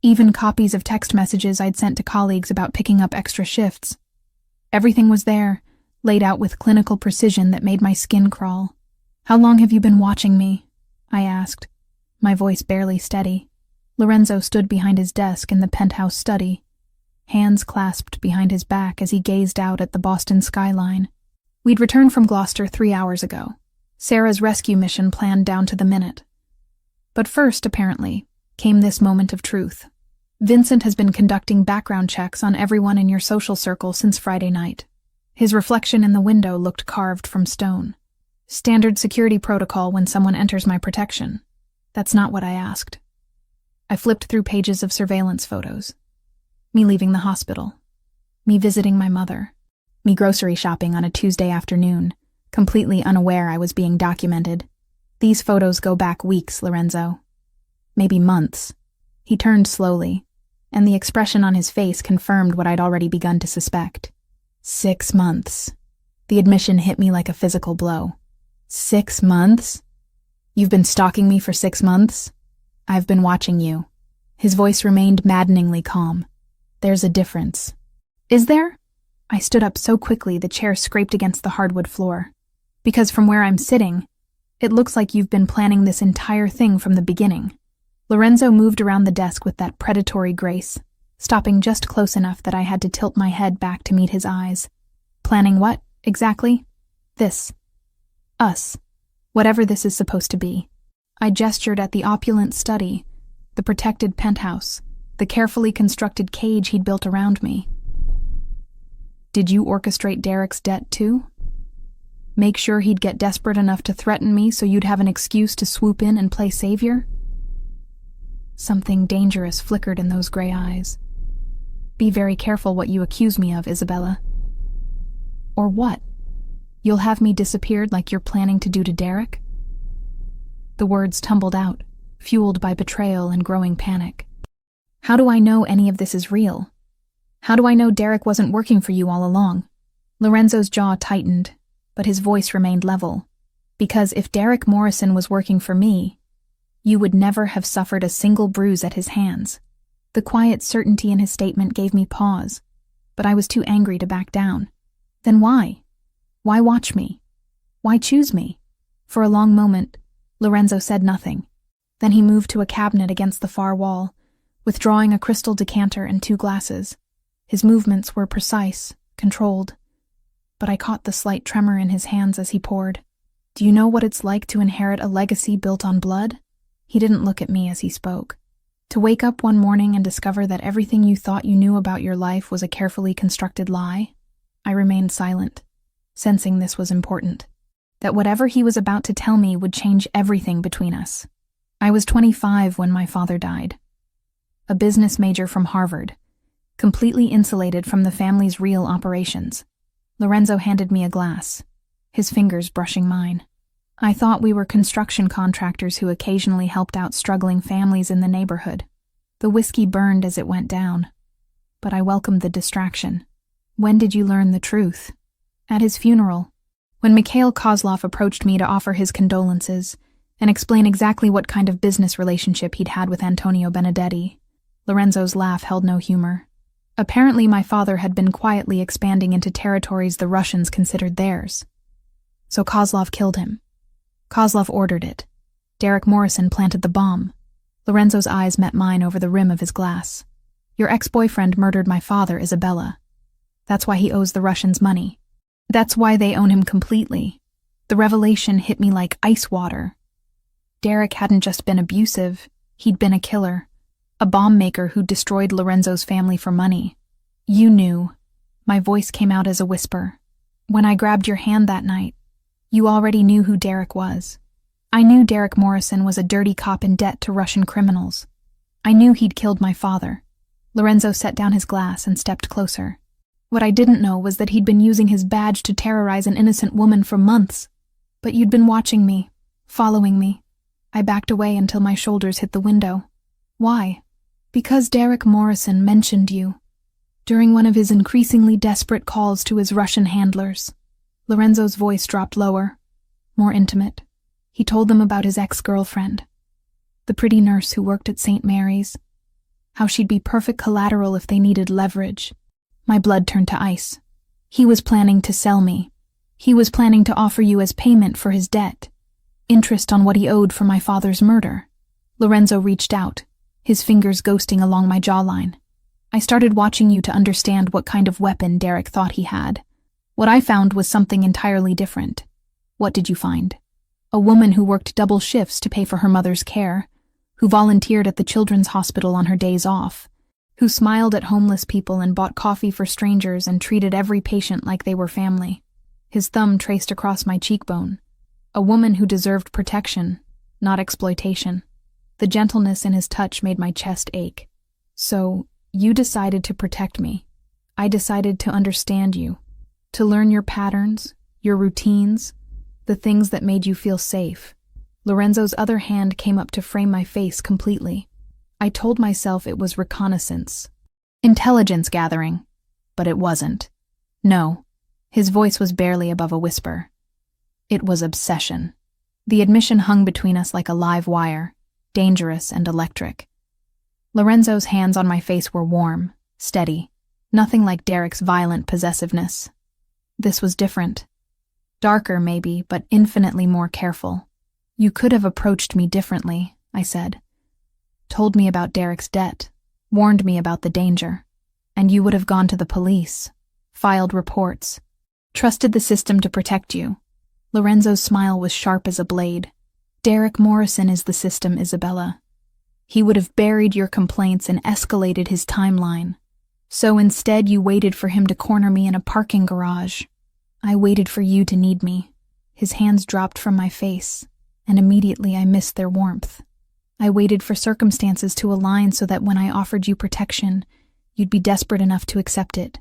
S1: even copies of text messages I'd sent to colleagues about picking up extra shifts. Everything was there, laid out with clinical precision that made my skin crawl. "How long have you been watching me?" I asked, my voice barely steady. Lorenzo stood behind his desk in the penthouse study, hands clasped behind his back as he gazed out at the Boston skyline. "We'd returned from Gloucester 3 hours ago. Sarah's rescue mission planned down to the minute. But first, apparently, came this moment of truth. Vincent has been conducting background checks on everyone in your social circle since Friday night. His reflection in the window looked carved from stone. Standard security protocol when someone enters my protection. That's not what I asked. I flipped through pages of surveillance photos. Me leaving the hospital. Me visiting my mother. Me grocery shopping on a Tuesday afternoon, completely unaware I was being documented. These photos go back weeks, Lorenzo. Maybe months. He turned slowly, and the expression on his face confirmed what I'd already begun to suspect. 6 months. The admission hit me like a physical blow. 6 months? You've been stalking me for 6 months? I've been watching you. His voice remained maddeningly calm. There's a difference. Is there? I stood up so quickly the chair scraped against the hardwood floor. Because from where I'm sitting, it looks like you've been planning this entire thing from the beginning. Lorenzo moved around the desk with that predatory grace, stopping just close enough that I had to tilt my head back to meet his eyes. Planning what, exactly? This. Us. Whatever this is supposed to be. I gestured at the opulent study, the protected penthouse, the carefully constructed cage he'd built around me. Did you orchestrate Derek's debt too? Make sure he'd get desperate enough to threaten me so you'd have an excuse to swoop in and play savior? Something dangerous flickered in those gray eyes. Be very careful what you accuse me of, Isabella. Or what? You'll have me disappeared like you're planning to do to Derek? The words tumbled out, fueled by betrayal and growing panic. How do I know any of this is real? How do I know Derek wasn't working for you all along? Lorenzo's jaw tightened, but his voice remained level. Because if Derek Morrison was working for me, you would never have suffered a single bruise at his hands. The quiet certainty in his statement gave me pause, but I was too angry to back down. Then why? Why watch me? Why choose me? For a long moment, Lorenzo said nothing. Then he moved to a cabinet against the far wall, withdrawing a crystal decanter and 2 glasses. His movements were precise, controlled, but I caught the slight tremor in his hands as he poured. Do you know what it's like to inherit a legacy built on blood? He didn't look at me as he spoke. To wake up one morning and discover that everything you thought you knew about your life was a carefully constructed lie? I remained silent, sensing this was important. That whatever he was about to tell me would change everything between us. I was 25 when my father died. A business major from Harvard, completely insulated from the family's real operations. Lorenzo handed me a glass, his fingers brushing mine. I thought we were construction contractors who occasionally helped out struggling families in the neighborhood. The whiskey burned as it went down, but I welcomed the distraction. When did you learn the truth? At his funeral, when Mikhail Kozlov approached me to offer his condolences and explain exactly what kind of business relationship he'd had with Antonio Benedetti. Lorenzo's laugh held no humor. Apparently my father had been quietly expanding into territories the Russians considered theirs. So Kozlov killed him. Kozlov ordered it. Derek Morrison planted the bomb. Lorenzo's eyes met mine over the rim of his glass. Your ex-boyfriend murdered my father, Isabella. That's why he owes the Russians money. That's why they own him completely. The revelation hit me like ice water. Derek hadn't just been abusive, he'd been a killer. A bomb maker who destroyed Lorenzo's family for money. You knew. My voice came out as a whisper. When I grabbed your hand that night, you already knew who Derek was. I knew Derek Morrison was a dirty cop in debt to Russian criminals. I knew he'd killed my father. Lorenzo set down his glass and stepped closer. What I didn't know was that he'd been using his badge to terrorize an innocent woman for months. But you'd been watching me, following me. I backed away until my shoulders hit the window. Why? Because Derek Morrison mentioned you. During one of his increasingly desperate calls to his Russian handlers. Lorenzo's voice dropped lower, more intimate. He told them about his ex-girlfriend, the pretty nurse who worked at St. Mary's, how she'd be perfect collateral if they needed leverage. My blood turned to ice. He was planning to sell me. He was planning to offer you as payment for his debt, interest on what he owed for my father's murder. Lorenzo reached out, his fingers ghosting along my jawline. I started watching you to understand what kind of weapon Derek thought he had. What I found was something entirely different. What did you find? A woman who worked double shifts to pay for her mother's care, who volunteered at the children's hospital on her days off, who smiled at homeless people and bought coffee for strangers and treated every patient like they were family. His thumb traced across my cheekbone. A woman who deserved protection, not exploitation. The gentleness in his touch made my chest ache. So, you decided to protect me. I decided to understand you, to learn your patterns, your routines, the things that made you feel safe. Lorenzo's other hand came up to frame my face completely. I told myself it was reconnaissance, intelligence gathering, but it wasn't. No, his voice was barely above a whisper. It was obsession. The admission hung between us like a live wire, dangerous and electric. Lorenzo's hands on my face were warm, steady, nothing like Derek's violent possessiveness. This was different. Darker, maybe, but infinitely more careful. You could have approached me differently, I said. Told me about Derek's debt, warned me about the danger, and you would have gone to the police, filed reports, trusted the system to protect you. Lorenzo's smile was sharp as a blade. Derek Morrison is the system, Isabella. He would have buried your complaints and escalated his timeline. So instead you waited for him to corner me in a parking garage. I waited for you to need me. His hands dropped from my face, and immediately I missed their warmth. I waited for circumstances to align so that when I offered you protection, you'd be desperate enough to accept it.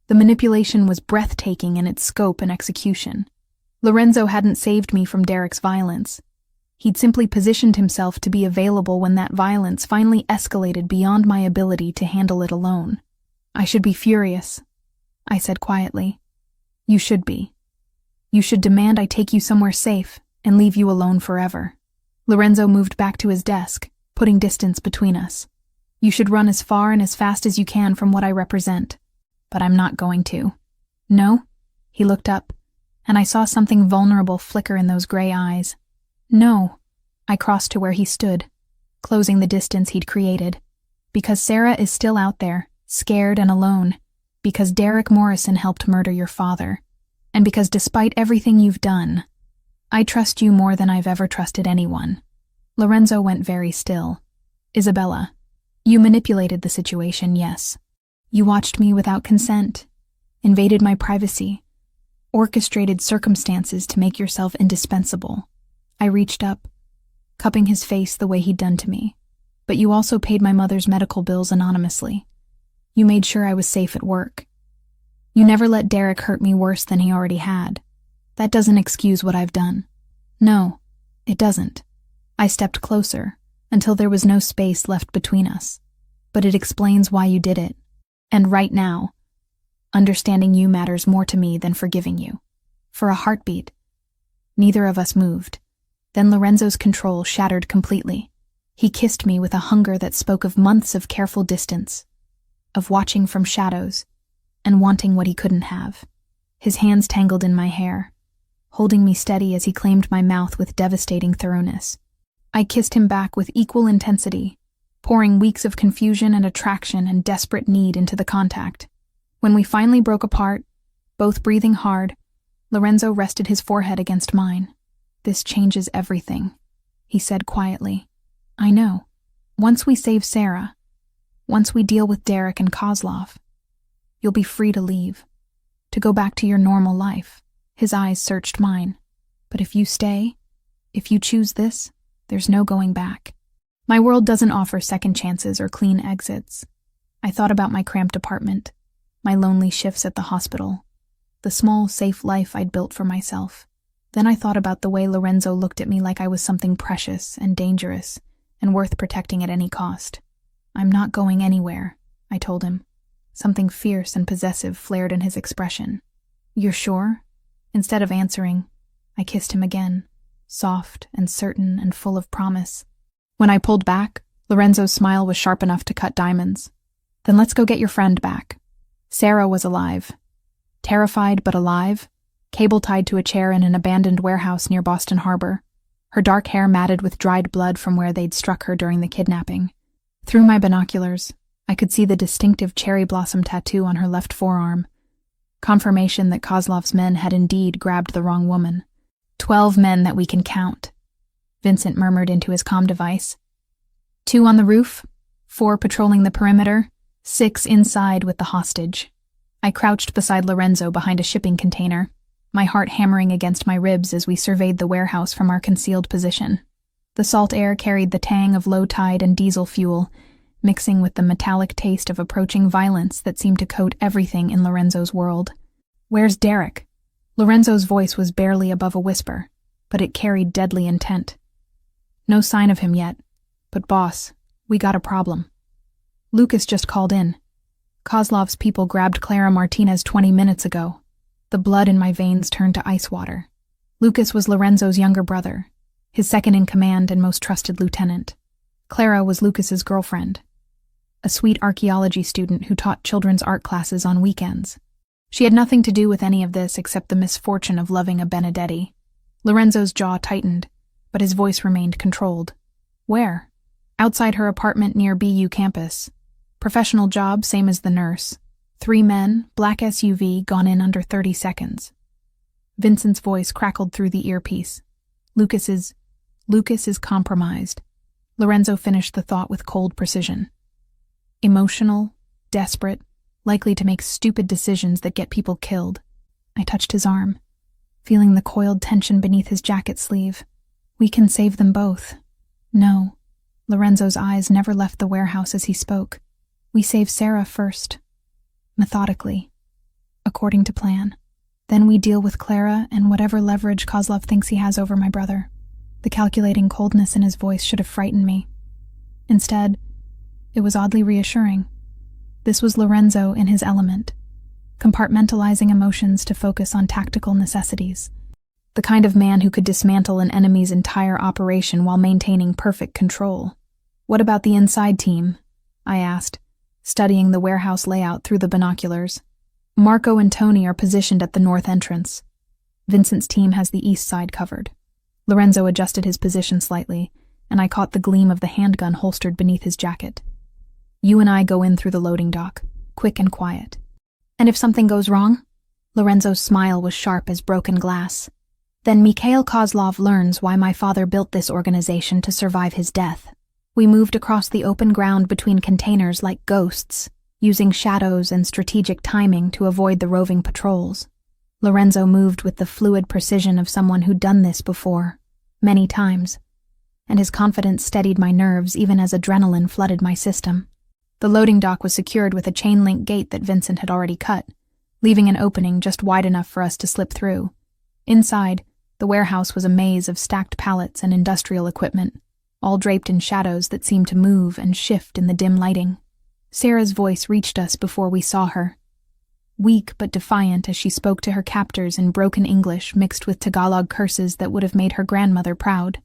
S1: The manipulation was breathtaking in its scope and execution. Lorenzo hadn't saved me from Derek's violence. He'd simply positioned himself to be available when that violence finally escalated beyond my ability to handle it alone. I should be furious, I said quietly. You should be. You should demand I take you somewhere safe and leave you alone forever. Lorenzo moved back to his desk, putting distance between us. You should run as far and as fast as you can from what I represent. But I'm not going to. No? He looked up, and I saw something vulnerable flicker in those gray eyes. No. I crossed to where he stood, closing the distance he'd created. Because Sarah is still out there, scared and alone. Because Derek Morrison helped murder your father. And because despite everything you've done, I trust you more than I've ever trusted anyone. Lorenzo went very still. Isabella, you manipulated the situation, yes. You watched me without consent, invaded my privacy, orchestrated circumstances to make yourself indispensable. I reached up, cupping his face the way he'd done to me. But you also paid my mother's medical bills anonymously. You made sure I was safe at work. You never let Derek hurt me worse than he already had. That doesn't excuse what I've done. No, it doesn't. I stepped closer, until there was no space left between us. But it explains why you did it. And right now, understanding you matters more to me than forgiving you. For a heartbeat. Neither of us moved. Then Lorenzo's control shattered completely. He kissed me with a hunger that spoke of months of careful distance, of watching from shadows, and wanting what he couldn't have. His hands tangled in my hair. holding me steady as he claimed my mouth with devastating thoroughness. I kissed him back with equal intensity, pouring weeks of confusion and attraction and desperate need into the contact. When we finally broke apart, both breathing hard, Lorenzo rested his forehead against mine. "This changes everything," he said quietly. "I know. Once we save Sarah, once we deal with Derek and Kozlov, you'll be free to leave, to go back to your normal life." His eyes searched mine. "But if you stay, if you choose this, there's no going back." My world doesn't offer second chances or clean exits. I thought about my cramped apartment, my lonely shifts at the hospital, the small, safe life I'd built for myself. Then I thought about the way Lorenzo looked at me like I was something precious and dangerous and worth protecting at any cost. "I'm not going anywhere," I told him. Something fierce and possessive flared in his expression. "You're sure?" Instead of answering, I kissed him again, soft and certain and full of promise. When I pulled back, Lorenzo's smile was sharp enough to cut diamonds. "Then let's go get your friend back." Sarah was alive. Terrified but alive, cable tied to a chair in an abandoned warehouse near Boston Harbor, her dark hair matted with dried blood from where they'd struck her during the kidnapping. Through my binoculars, I could see the distinctive cherry blossom tattoo on her left forearm, confirmation that Kozlov's men had indeed grabbed the wrong woman. 12 men that we can count," Vincent murmured into his comm device. 2 on the roof, 4 patrolling the perimeter, 6 inside with the hostage. I crouched beside Lorenzo behind a shipping container, my heart hammering against my ribs as we surveyed the warehouse from our concealed position. The salt air carried the tang of low tide and diesel fuel, mixing with the metallic taste of approaching violence that seemed to coat everything in Lorenzo's world. "Where's Derek?" Lorenzo's voice was barely above a whisper, but it carried deadly intent. "No sign of him yet, but boss, we got a problem. Lucas just called in. Kozlov's people grabbed Clara Martinez 20 minutes ago." The blood in my veins turned to ice water. Lucas was Lorenzo's younger brother, his second-in-command and most trusted lieutenant. Clara was Lucas's girlfriend, a sweet archaeology student who taught children's art classes on weekends. She had nothing to do with any of this except the misfortune of loving a Benedetti. Lorenzo's jaw tightened, but his voice remained controlled. "Where?" "Outside her apartment near BU campus. Professional job, same as the nurse. 3 men, black SUV, gone in under 30 seconds. Vincent's voice crackled through the earpiece. Lucas is compromised." Lorenzo finished the thought with cold precision. "Emotional, desperate, likely to make stupid decisions that get people killed." I touched his arm, feeling the coiled tension beneath his jacket sleeve. "We can save them both." "No." Lorenzo's eyes never left the warehouse as he spoke. "We save Sarah first. Methodically. According to plan. Then we deal with Clara and whatever leverage Kozlov thinks he has over my brother." The calculating coldness in his voice should have frightened me. Instead, it was oddly reassuring. This was Lorenzo in his element, compartmentalizing emotions to focus on tactical necessities. The kind of man who could dismantle an enemy's entire operation while maintaining perfect control. "What about the inside team?" I asked, studying the warehouse layout through the binoculars. "Marco and Tony are positioned at the north entrance. Vincent's team has the east side covered." Lorenzo adjusted his position slightly, and I caught the gleam of the handgun holstered beneath his jacket. "You and I go in through the loading dock, quick and quiet." "And if something goes wrong?" Lorenzo's smile was sharp as broken glass. "Then Mikhail Kozlov learns why my father built this organization to survive his death. We moved across the open ground between containers like ghosts, using shadows and strategic timing to avoid the roving patrols. Lorenzo moved with the fluid precision of someone who'd done this before, many times, and his confidence steadied my nerves even as adrenaline flooded my system. The loading dock was secured with a chain-link gate that Vincent had already cut, leaving an opening just wide enough for us to slip through. Inside, the warehouse was a maze of stacked pallets and industrial equipment, all draped in shadows that seemed to move and shift in the dim lighting. Sarah's voice reached us before we saw her, weak but defiant as she spoke to her captors in broken English mixed with Tagalog curses that would have made her grandmother proud.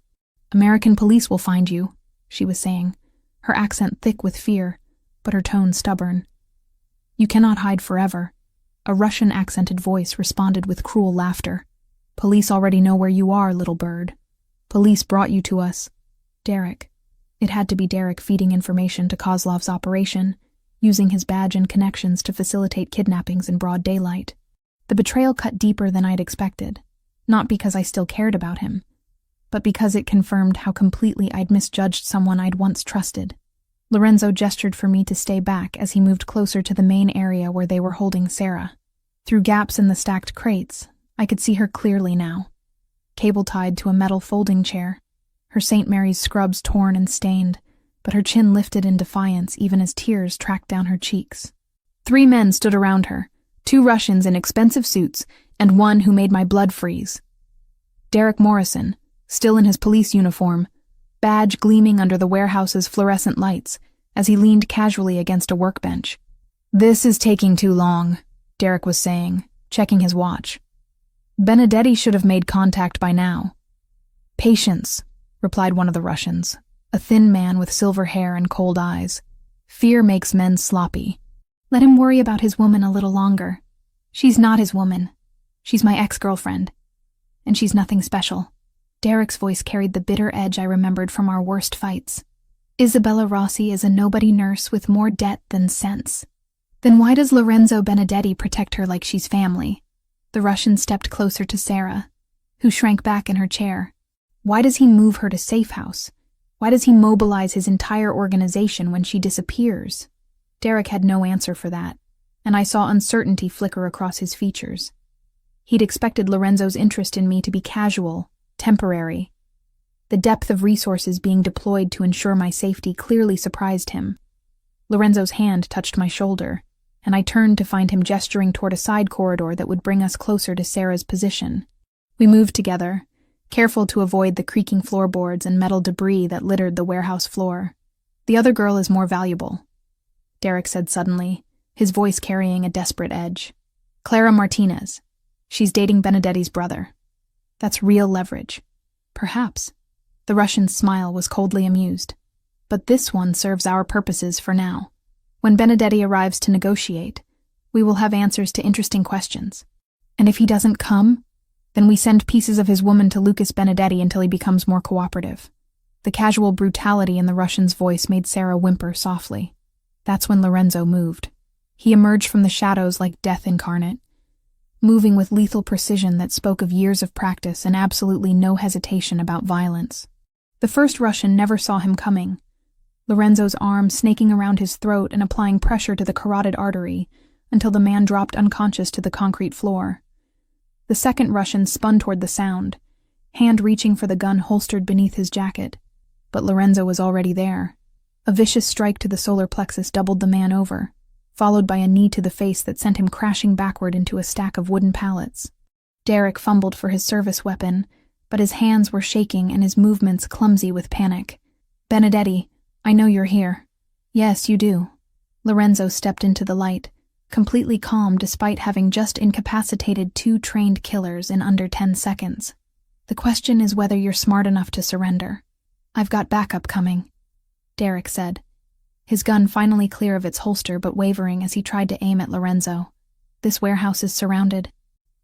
S1: "American police will find you," she was saying, her accent thick with fear, but her tone stubborn. "You cannot hide forever." A Russian-accented voice responded with cruel laughter. Police already know where you are, little bird. Police brought you to us. Derek. It had to be Derek feeding information to Kozlov's operation, using his badge and connections to facilitate kidnappings in broad daylight. The betrayal cut deeper than I'd expected, not because I still cared about him, but because it confirmed how completely I'd misjudged someone I'd once trusted. Lorenzo gestured for me to stay back as he moved closer to the main area where they were holding Sarah. Through gaps in the stacked crates, I could see her clearly now, cable-tied to a metal folding chair, her St. Mary's scrubs torn and stained, but her chin lifted in defiance even as tears tracked down her cheeks. 3 men stood around her, 2 Russians in expensive suits, and one who made my blood freeze. Derek Morrison, still in his police uniform, badge gleaming under the warehouse's fluorescent lights as he leaned casually against a workbench. "This is taking too long," Derek was saying, checking his watch. "Benedetti should have made contact by now." "Patience," replied one of the Russians, a thin man with silver hair and cold eyes. "Fear makes men sloppy. Let him worry about his woman a little longer. She's not his woman. She's my ex-girlfriend. And she's nothing special." Derek's voice carried the bitter edge I remembered from our worst fights. "Isabella Rossi is a nobody nurse with more debt than sense. Then why does Lorenzo Benedetti protect her like she's family?" The Russian stepped closer to Sarah, who shrank back in her chair. "Why does he move her to safe house? Why does he mobilize his entire organization when she disappears?" Derek had no answer for that, and I saw uncertainty flicker across his features. He'd expected Lorenzo's interest in me to be casual, temporary. The depth of resources being deployed to ensure my safety clearly surprised him. Lorenzo's hand touched my shoulder, and I turned to find him gesturing toward a side corridor that would bring us closer to Sarah's position. We moved together, careful to avoid the creaking floorboards and metal debris that littered the warehouse floor. "The other girl is more valuable," Derek said suddenly, his voice carrying a desperate edge. "Clara Martinez. She's dating Benedetti's brother. That's real leverage." "Perhaps." The Russian's smile was coldly amused. "But this one serves our purposes for now. When Benedetti arrives to negotiate, we will have answers to interesting questions. And if he doesn't come, then we send pieces of his woman to Lucas Benedetti until he becomes more cooperative." The casual brutality in the Russian's voice made Sarah whimper softly. That's when Lorenzo moved. He emerged from the shadows like death incarnate, moving with lethal precision that spoke of years of practice and absolutely no hesitation about violence. The first Russian never saw him coming, Lorenzo's arm snaking around his throat and applying pressure to the carotid artery until the man dropped unconscious to the concrete floor. The second Russian spun toward the sound, hand reaching for the gun holstered beneath his jacket, but Lorenzo was already there. A vicious strike to the solar plexus doubled the man over, followed by a knee to the face that sent him crashing backward into a stack of wooden pallets. Derek fumbled for his service weapon, but his hands were shaking and his movements clumsy with panic. "Benedetti, I know you're here." "Yes, you do." Lorenzo stepped into the light, completely calm despite having just incapacitated 2 trained killers in under 10 seconds. "The question is whether you're smart enough to surrender. I've got backup coming," Derek said, his gun finally clear of its holster but wavering as he tried to aim at Lorenzo. "This warehouse is surrounded.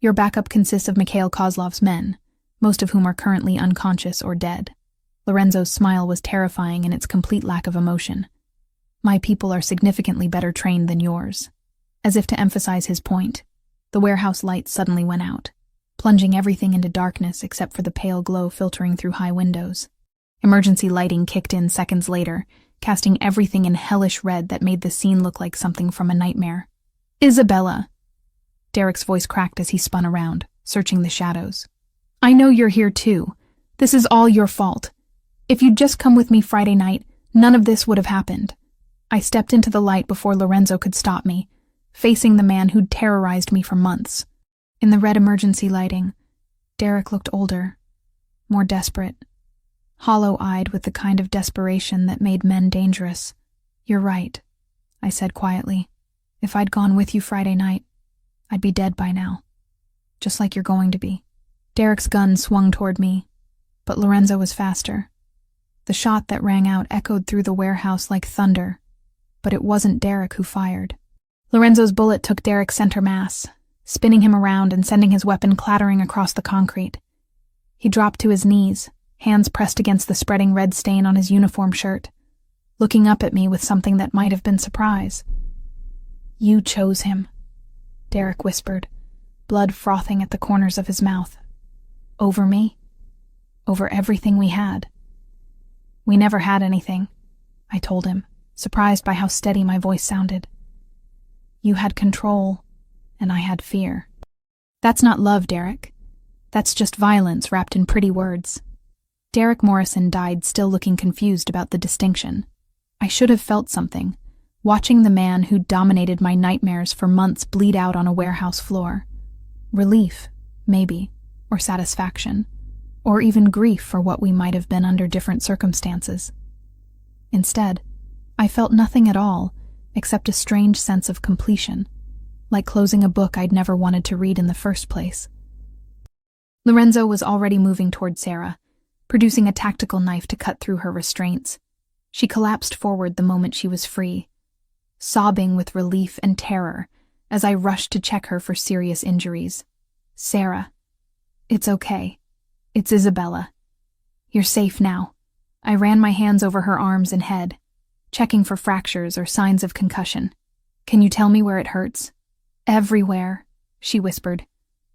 S1: Your backup consists of Mikhail Kozlov's men, most of whom are currently unconscious or dead." Lorenzo's smile was terrifying in its complete lack of emotion. "My people are significantly better trained than yours." As if to emphasize his point, the warehouse lights suddenly went out, plunging everything into darkness except for the pale glow filtering through high windows. Emergency lighting kicked in seconds later, casting everything in hellish red that made the scene look like something from a nightmare. "Isabella!" Derek's voice cracked as he spun around, searching the shadows. "I know you're here too. This is all your fault. If you'd just come with me Friday night, none of this would have happened." I stepped into the light before Lorenzo could stop me, facing the man who'd terrorized me for months. In the red emergency lighting, Derek looked older, more desperate, hollow-eyed with the kind of desperation that made men dangerous. "You're right," I said quietly. "If I'd gone with you Friday night, I'd be dead by now. Just like you're going to be." Derek's gun swung toward me, but Lorenzo was faster. The shot that rang out echoed through the warehouse like thunder, but it wasn't Derek who fired. Lorenzo's bullet took Derek's center mass, spinning him around and sending his weapon clattering across the concrete. He dropped to his knees, hands pressed against the spreading red stain on his uniform shirt, looking up at me with something that might have been surprise. "You chose him," Derek whispered, blood frothing at the corners of his mouth. "Over me? Over everything we had." "We never had anything," I told him, surprised by how steady my voice sounded. "You had control, and I had fear." "That's not love, Derek. That's just violence wrapped in pretty words." Derek Morrison died still looking confused about the distinction. I should have felt something, watching the man who dominated my nightmares for months bleed out on a warehouse floor. Relief, maybe, or satisfaction, or even grief for what we might have been under different circumstances. Instead, I felt nothing at all except a strange sense of completion, like closing a book I'd never wanted to read in the first place. Lorenzo was already moving toward Sarah, producing a tactical knife to cut through her restraints. She collapsed forward the moment she was free, sobbing with relief and terror as I rushed to check her for serious injuries. "Sarah, it's okay. It's Isabella. You're safe now." I ran my hands over her arms and head, checking for fractures or signs of concussion. "Can you tell me where it hurts?" "Everywhere," she whispered,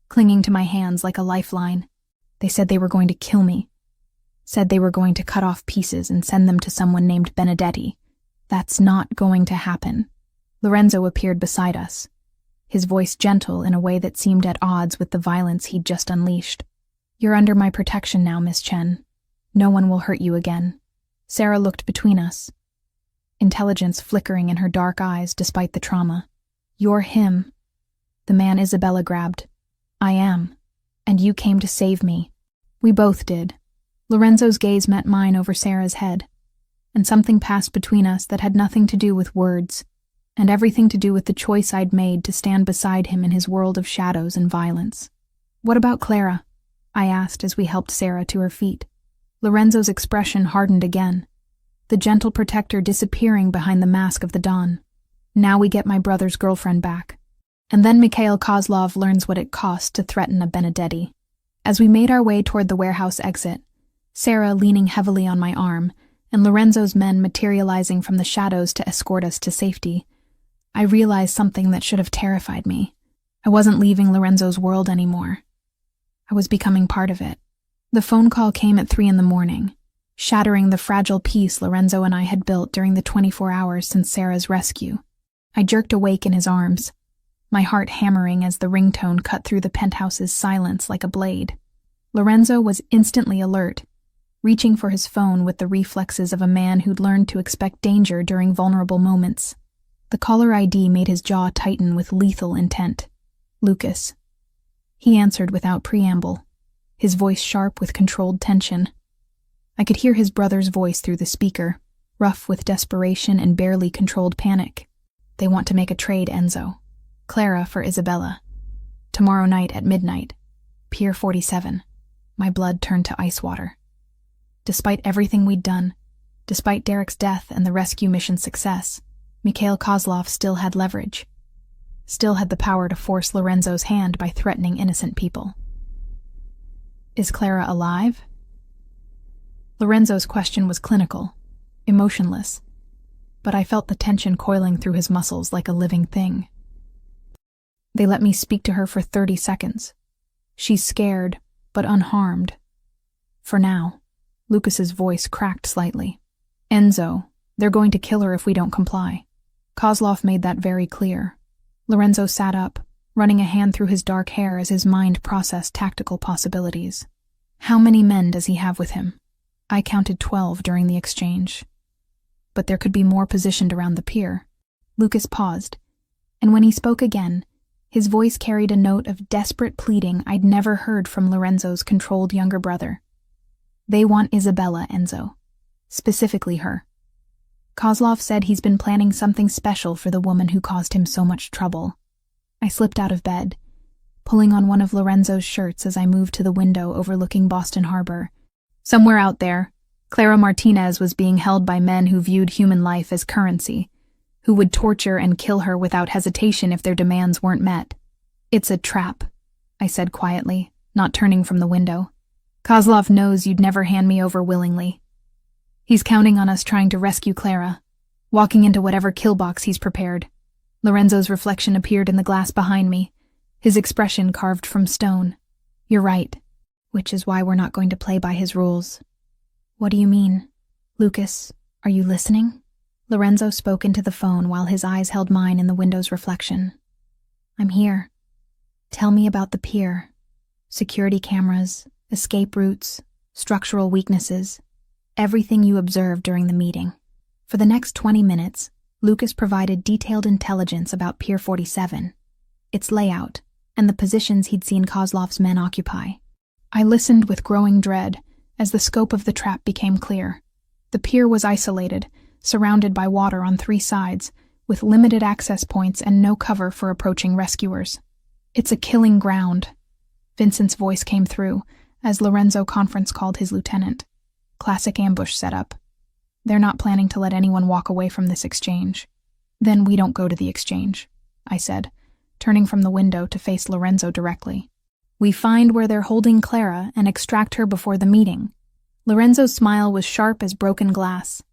S1: clinging to my hands like a lifeline. "They said they were going to kill me. Said they were going to cut off pieces and send them to someone named Benedetti. That's not going to happen." Lorenzo appeared beside us, his voice gentle in a way that seemed at odds with the violence he'd just unleashed. "You're under my protection now, Miss Chen. No one will hurt you again." Sarah looked between us, intelligence flickering in her dark eyes despite the trauma. "You're him, the man Isabella grabbed. I am, and you came to save me." We both did. Lorenzo's gaze met mine over Sarah's head, and something passed between us that had nothing to do with words, and everything to do with the choice I'd made to stand beside him in his world of shadows and violence. "What about Clara?" I asked as we helped Sarah to her feet. Lorenzo's expression hardened again, the gentle protector disappearing behind the mask of the Don. "Now we get my brother's girlfriend back." And then Mikhail Kozlov learns what it cost to threaten a Benedetti. As we made our way toward the warehouse exit, Sarah leaning heavily on my arm, and Lorenzo's men materializing from the shadows to escort us to safety, I realized something that should have terrified me. I wasn't leaving Lorenzo's world anymore. I was becoming part of it. The phone call came at 3 a.m, shattering the fragile peace Lorenzo and I had built during the 24 hours since Sarah's rescue. I jerked awake in his arms, my heart hammering as the ringtone cut through the penthouse's silence like a blade. Lorenzo was instantly alert, reaching for his phone with the reflexes of a man who'd learned to expect danger during vulnerable moments. The caller ID made his jaw tighten with lethal intent. "Lucas." He answered without preamble, his voice sharp with controlled tension. I could hear his brother's voice through the speaker, rough with desperation and barely controlled panic. "They want to make a trade, Enzo. Clara for Isabella. Tomorrow night at midnight. Pier 47. My blood turned to ice water. Despite everything we'd done, despite Derek's death and the rescue mission's success, Mikhail Kozlov still had leverage. Still had the power to force Lorenzo's hand by threatening innocent people. "Is Clara alive?" Lorenzo's question was clinical, emotionless, but I felt the tension coiling through his muscles like a living thing. "They let me speak to her for 30 seconds. She's scared, but unharmed. For now." Lucas's voice cracked slightly. "Enzo, they're going to kill her if we don't comply." Kozlov made that very clear. Lorenzo sat up, running a hand through his dark hair as his mind processed tactical possibilities. "How many men does he have with him?" I counted 12 during the exchange. "But there could be more positioned around the pier." Lucas paused, and when he spoke again, his voice carried a note of desperate pleading I'd never heard from Lorenzo's controlled younger brother. "They want Isabella, Enzo. Specifically her. Kozlov said he's been planning something special for the woman who caused him so much trouble." I slipped out of bed, pulling on one of Lorenzo's shirts as I moved to the window overlooking Boston Harbor. Somewhere out there, Clara Martinez was being held by men who viewed human life as currency, who would torture and kill her without hesitation if their demands weren't met. It's a trap, I said quietly, not turning from the window. Kozlov knows you'd never hand me over willingly. He's counting on us trying to rescue Clara, walking into whatever kill box he's prepared. Lorenzo's reflection appeared in the glass behind me, his expression carved from stone. You're right, which is why we're not going to play by his rules. What do you mean? Lucas, are you listening? Lorenzo spoke into the phone while his eyes held mine in the window's reflection. I'm here. Tell me about the pier. Security cameras, escape routes, structural weaknesses, everything you observed during the meeting. For the next 20 minutes, Lucas provided detailed intelligence about Pier 47, its layout, and the positions he'd seen Kozlov's men occupy. I listened with growing dread as the scope of the trap became clear. The pier was isolated, surrounded by water on 3 sides, with limited access points and no cover for approaching rescuers. It's a killing ground. Vincent's voice came through as Lorenzo conference called his lieutenant. Classic ambush setup. They're not planning to let anyone walk away from this exchange. Then we don't go to the exchange, I said, turning from the window to face Lorenzo directly. We find where they're holding Clara and extract her before the meeting. Lorenzo's smile was sharp as broken glass.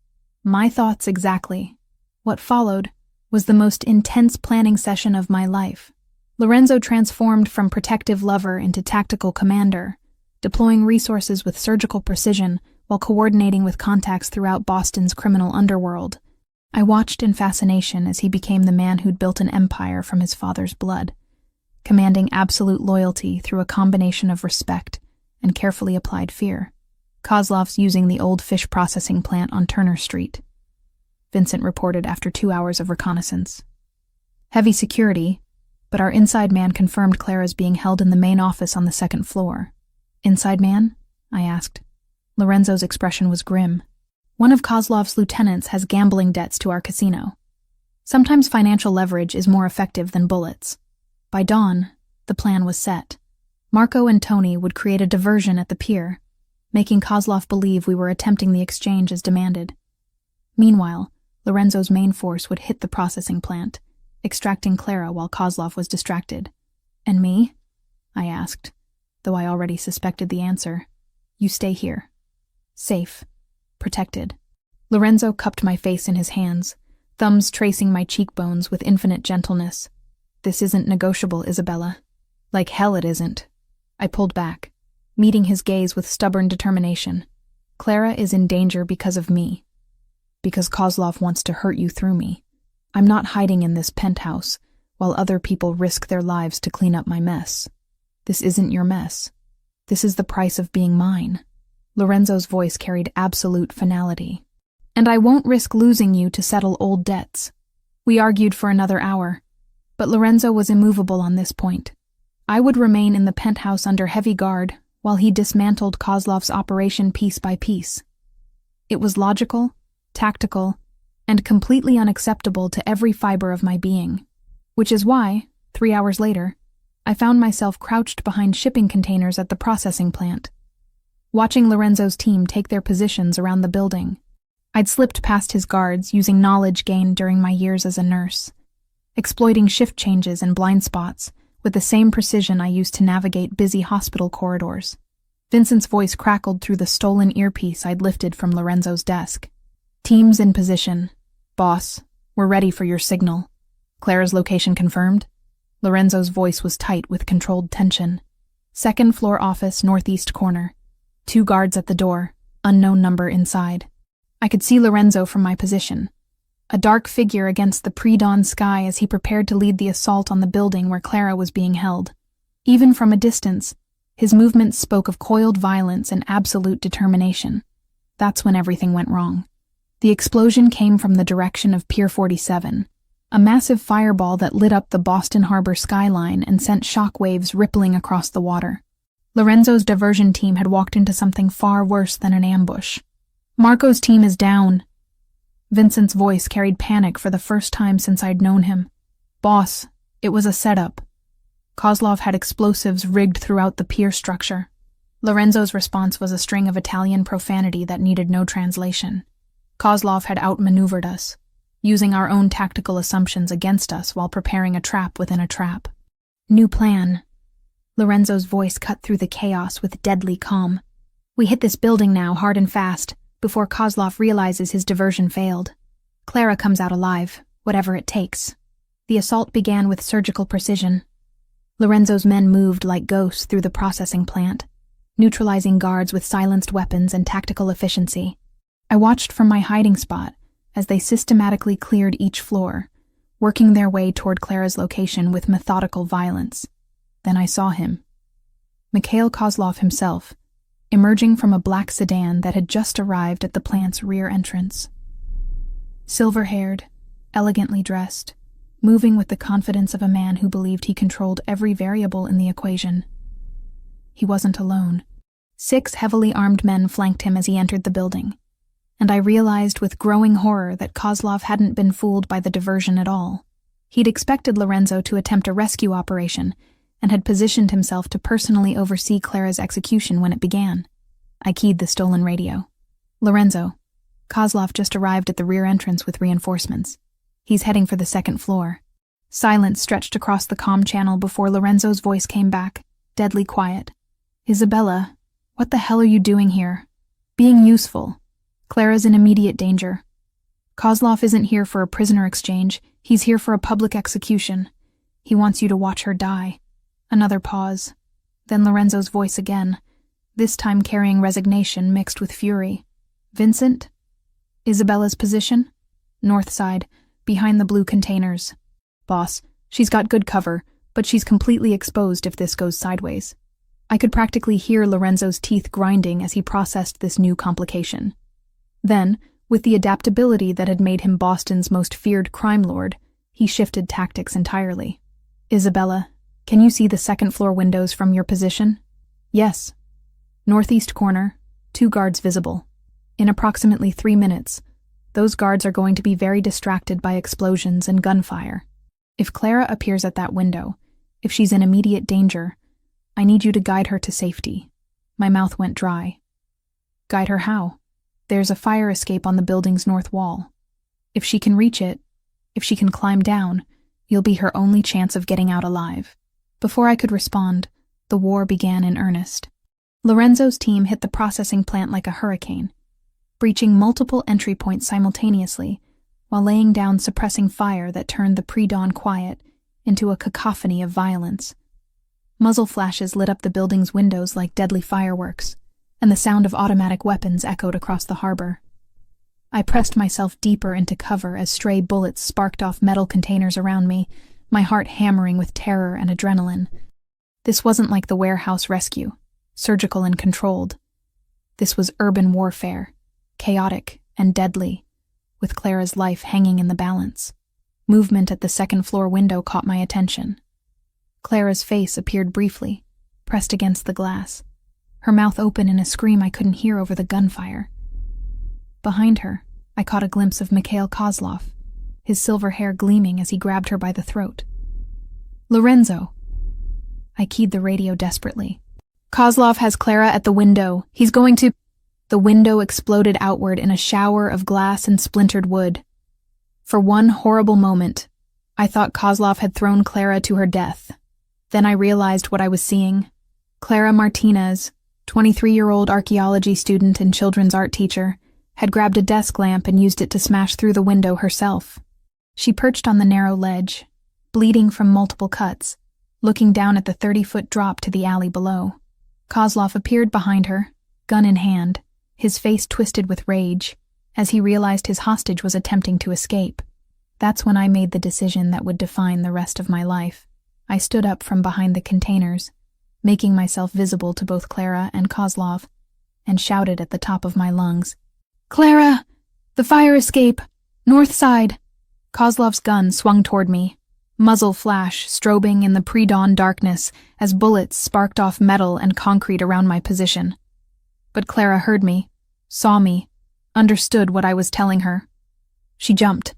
S1: My thoughts exactly. What followed was the most intense planning session of my life. Lorenzo transformed from protective lover into tactical commander, deploying resources with surgical precision while coordinating with contacts throughout Boston's criminal underworld. I watched in fascination as he became the man who'd built an empire from his father's blood, commanding absolute loyalty through a combination of respect and carefully applied fear. Kozlov's using the old fish processing plant on Turner Street, Vincent reported after 2 hours of reconnaissance. Heavy security, but our inside man confirmed Clara's being held in the main office on the 2nd floor. Inside man? I asked. Lorenzo's expression was grim. One of Kozlov's lieutenants has gambling debts to our casino. Sometimes financial leverage is more effective than bullets. By dawn, the plan was set. Marco and Tony would create a diversion at the pier, making Kozlov believe we were attempting the exchange as demanded. Meanwhile, Lorenzo's main force would hit the processing plant, extracting Clara while Kozlov was distracted. And me? I asked, though I already suspected the answer. You stay here. Safe. Protected. Lorenzo cupped my face in his hands, thumbs tracing my cheekbones with infinite gentleness. This isn't negotiable, Isabella. Like hell it isn't. I pulled back, meeting his gaze with stubborn determination. Clara is in danger because of me. Because Kozlov wants to hurt you through me. I'm not hiding in this penthouse, while other people risk their lives to clean up my mess. This isn't your mess. This is the price of being mine. Lorenzo's voice carried absolute finality. And I won't risk losing you to settle old debts. We argued for another hour, but Lorenzo was immovable on this point. I would remain in the penthouse under heavy guard while he dismantled Kozlov's operation piece by piece. It was logical, tactical, and completely unacceptable to every fiber of my being, which is why, 3 hours later, I found myself crouched behind shipping containers at the processing plant, watching Lorenzo's team take their positions around the building. I'd slipped past his guards using knowledge gained during my years as a nurse, exploiting shift changes and blind spots with the same precision I used to navigate busy hospital corridors. Vincent's voice crackled through the stolen earpiece I'd lifted from Lorenzo's desk. Teams in position. Boss, we're ready for your signal. Clara's location confirmed? Lorenzo's voice was tight with controlled tension. 2nd floor office, northeast corner. 2 guards at the door, unknown number inside. I could see Lorenzo from my position, a dark figure against the pre-dawn sky as he prepared to lead the assault on the building where Clara was being held. Even from a distance, his movements spoke of coiled violence and absolute determination. That's when everything went wrong. The explosion came from the direction of Pier 47, a massive fireball that lit up the Boston Harbor skyline and sent shock waves rippling across the water. Lorenzo's diversion team had walked into something far worse than an ambush. Marco's team is down. Vincent's voice carried panic for the first time since I'd known him. Boss, it was a setup. Kozlov had explosives rigged throughout the pier structure. Lorenzo's response was a string of Italian profanity that needed no translation. Kozlov had outmaneuvered us, using our own tactical assumptions against us while preparing a trap within a trap. New plan. Lorenzo's voice cut through the chaos with deadly calm. We hit this building now, hard and fast, before Kozlov realizes his diversion failed. Clara comes out alive, whatever it takes. The assault began with surgical precision. Lorenzo's men moved like ghosts through the processing plant, neutralizing guards with silenced weapons and tactical efficiency. I watched from my hiding spot as they systematically cleared each floor, working their way toward Clara's location with methodical violence. Then I saw him. Mikhail Kozlov himself, emerging from a black sedan that had just arrived at the plant's rear entrance. Silver-haired, elegantly dressed, moving with the confidence of a man who believed he controlled every variable in the equation. He wasn't alone. 6 heavily armed men flanked him as he entered the building, and I realized with growing horror that Kozlov hadn't been fooled by the diversion at all. He'd expected Lorenzo to attempt a rescue operation and had positioned himself to personally oversee Clara's execution when it began. I keyed the stolen radio. Lorenzo, Kozlov just arrived at the rear entrance with reinforcements. He's heading for the 2nd floor. Silence stretched across the comm channel before Lorenzo's voice came back, deadly quiet. Isabella, what the hell are you doing here? Being useful. Clara's in immediate danger. Kozlov isn't here for a prisoner exchange. He's here for a public execution. He wants you to watch her die. Another pause. Then Lorenzo's voice again, this time carrying resignation mixed with fury. Vincent? Isabella's position? North side, behind the blue containers. Boss, she's got good cover, but she's completely exposed if this goes sideways. I could practically hear Lorenzo's teeth grinding as he processed this new complication. Then, with the adaptability that had made him Boston's most feared crime lord, he shifted tactics entirely. Isabella, can you see the 2nd floor windows from your position? Yes. Northeast corner, 2 guards visible. In approximately 3 minutes, those guards are going to be very distracted by explosions and gunfire. If Clara appears at that window, if she's in immediate danger, I need you to guide her to safety. My mouth went dry. Guide her how? There's a fire escape on the building's north wall. If she can reach it, if she can climb down, you'll be her only chance of getting out alive. Before I could respond, the war began in earnest. Lorenzo's team hit the processing plant like a hurricane, breaching multiple entry points simultaneously, while laying down suppressing fire that turned the pre-dawn quiet into a cacophony of violence. Muzzle flashes lit up the building's windows like deadly fireworks, and the sound of automatic weapons echoed across the harbor. I pressed myself deeper into cover as stray bullets sparked off metal containers around me, my heart hammering with terror and adrenaline. This wasn't like the warehouse rescue, surgical and controlled. This was urban warfare, chaotic and deadly, with Clara's life hanging in the balance. Movement at the 2nd floor window caught my attention. Clara's face appeared briefly, pressed against the glass, her mouth open in a scream I couldn't hear over the gunfire. Behind her, I caught a glimpse of Mikhail Kozlov, his silver hair gleaming as he grabbed her by the throat. Lorenzo! I keyed the radio desperately. Kozlov has Clara at the window. He's going to... The window exploded outward in a shower of glass and splintered wood. For one horrible moment, I thought Kozlov had thrown Clara to her death. Then I realized what I was seeing. Clara Martinez, 23-year-old archaeology student and children's art teacher, had grabbed a desk lamp and used it to smash through the window herself. She perched on the narrow ledge, bleeding from multiple cuts, looking down at the 30-foot drop to the alley below. Kozlov appeared behind her, gun in hand, his face twisted with rage, as he realized his hostage was attempting to escape. That's when I made the decision that would define the rest of my life. I stood up from behind the containers, making myself visible to both Clara and Kozlov, and shouted at the top of my lungs, "Clara! The fire escape! North side!" Kozlov's gun swung toward me, muzzle flash strobing in the pre-dawn darkness as bullets sparked off metal and concrete around my position. But Clara heard me, saw me, understood what I was telling her. She jumped.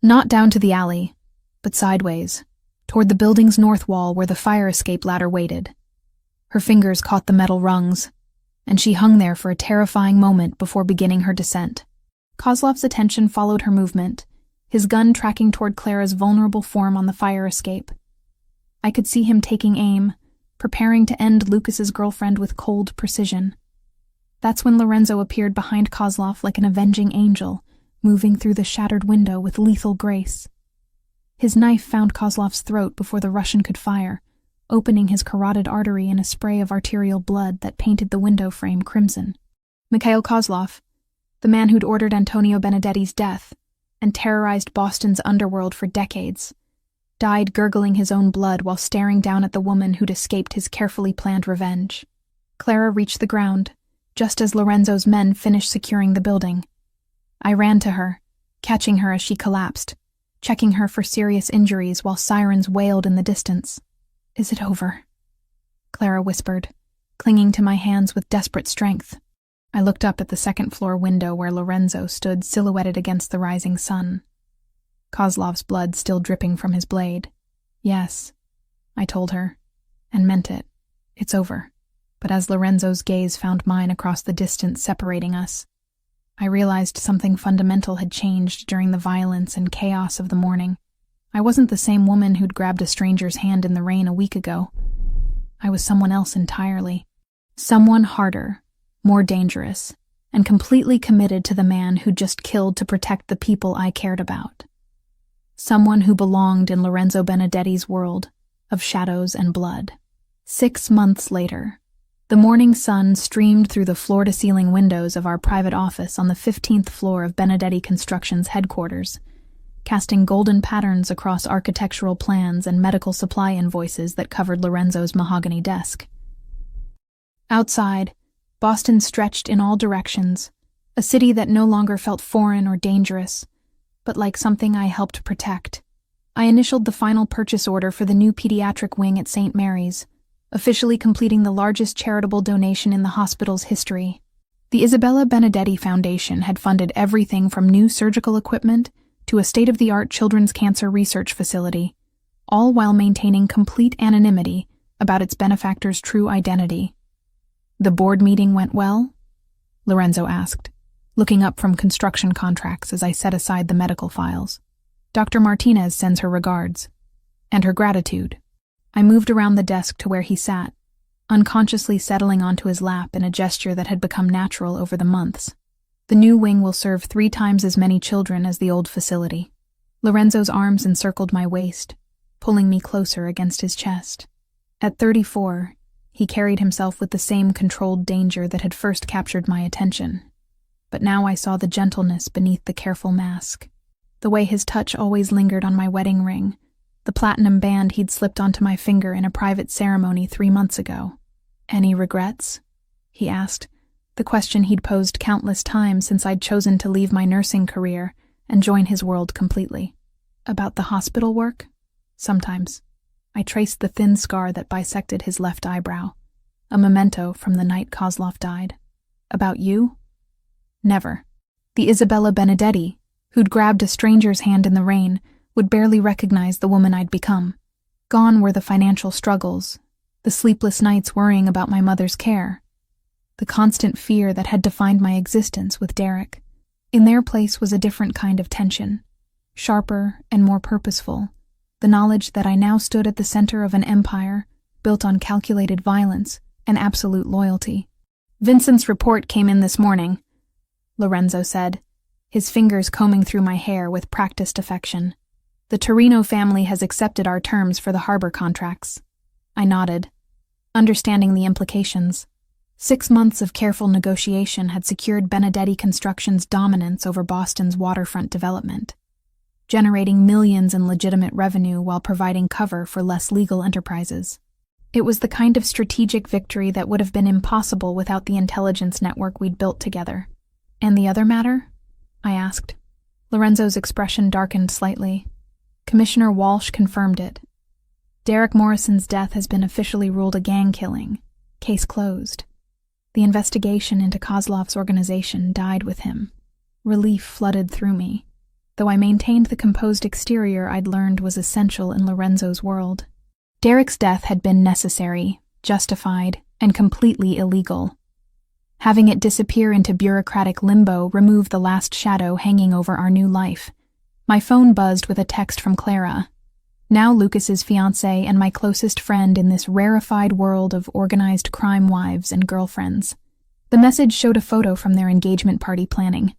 S1: Not down to the alley, but sideways, toward the building's north wall where the fire escape ladder waited. Her fingers caught the metal rungs, and she hung there for a terrifying moment before beginning her descent. Kozlov's attention followed her movement, his gun tracking toward Clara's vulnerable form on the fire escape. I could see him taking aim, preparing to end Lucas's girlfriend with cold precision. That's when Lorenzo appeared behind Kozlov like an avenging angel, moving through the shattered window with lethal grace. His knife found Kozlov's throat before the Russian could fire, opening his carotid artery in a spray of arterial blood that painted the window frame crimson. Mikhail Kozlov, the man who'd ordered Antonio Benedetti's death and terrorized Boston's underworld for decades, died gurgling his own blood while staring down at the woman who'd escaped his carefully planned revenge. Clara reached the ground, just as Lorenzo's men finished securing the building. I ran to her, catching her as she collapsed, checking her for serious injuries while sirens wailed in the distance. "Is it over?" Clara whispered, clinging to my hands with desperate strength. I looked up at the second-floor window where Lorenzo stood silhouetted against the rising sun, Kozlov's blood still dripping from his blade. "Yes," I told her, and meant it. "It's over." But as Lorenzo's gaze found mine across the distance separating us, I realized something fundamental had changed during the violence and chaos of the morning. I wasn't the same woman who'd grabbed a stranger's hand in the rain a week ago. I was someone else entirely. Someone harder, more dangerous, and completely committed to the man who'd just killed to protect the people I cared about. Someone who belonged in Lorenzo Benedetti's world of shadows and blood. 6 months later, the morning sun streamed through the floor-to-ceiling windows of our private office on the 15th floor of Benedetti Construction's headquarters, casting golden patterns across architectural plans and medical supply invoices that covered Lorenzo's mahogany desk. Outside, Boston stretched in all directions, a city that no longer felt foreign or dangerous, but like something I helped protect. I initialed the final purchase order for the new pediatric wing at St. Mary's, officially completing the largest charitable donation in the hospital's history. The Isabella Benedetti Foundation had funded everything from new surgical equipment to a state-of-the-art children's cancer research facility, all while maintaining complete anonymity about its benefactor's true identity. "The board meeting went well?" Lorenzo asked, looking up from construction contracts as I set aside the medical files. "Dr. Martinez sends her regards, and her gratitude." I moved around the desk to where he sat, unconsciously settling onto his lap in a gesture that had become natural over the months. "The new wing will serve 3 times as many children as the old facility." Lorenzo's arms encircled my waist, pulling me closer against his chest. At 34, he carried himself with the same controlled danger that had first captured my attention. But now I saw the gentleness beneath the careful mask. The way his touch always lingered on my wedding ring, the platinum band he'd slipped onto my finger in a private ceremony 3 months ago. "Any regrets?" he asked, the question he'd posed countless times since I'd chosen to leave my nursing career and join his world completely. "About the hospital work?" "Sometimes." I traced the thin scar that bisected his left eyebrow, a memento from the night Kozlov died. "About you?" "Never." The Isabella Benedetti, who'd grabbed a stranger's hand in the rain, would barely recognize the woman I'd become. Gone were the financial struggles, the sleepless nights worrying about my mother's care, the constant fear that had defined my existence with Derek. In their place was a different kind of tension, sharper and more purposeful, the knowledge that I now stood at the center of an empire built on calculated violence and absolute loyalty. "Vincent's report came in this morning," Lorenzo said, his fingers combing through my hair with practiced affection. "The Torino family has accepted our terms for the harbor contracts." I nodded, understanding the implications. 6 months of careful negotiation had secured Benedetti Construction's dominance over Boston's waterfront development, generating millions in legitimate revenue while providing cover for less legal enterprises. It was the kind of strategic victory that would have been impossible without the intelligence network we'd built together. "And the other matter?" I asked. Lorenzo's expression darkened slightly. Commissioner Walsh confirmed it. "Derek Morrison's death has been officially ruled a gang killing. Case closed. The investigation into Kozlov's organization died with him." Relief flooded through me, though I maintained the composed exterior I'd learned was essential in Lorenzo's world. Derek's death had been necessary, justified, and completely illegal. Having it disappear into bureaucratic limbo removed the last shadow hanging over our new life. My phone buzzed with a text from Clara. Now Lucas's fiancée and my closest friend in this rarefied world of organized crime wives and girlfriends. The message showed a photo from their engagement party planning.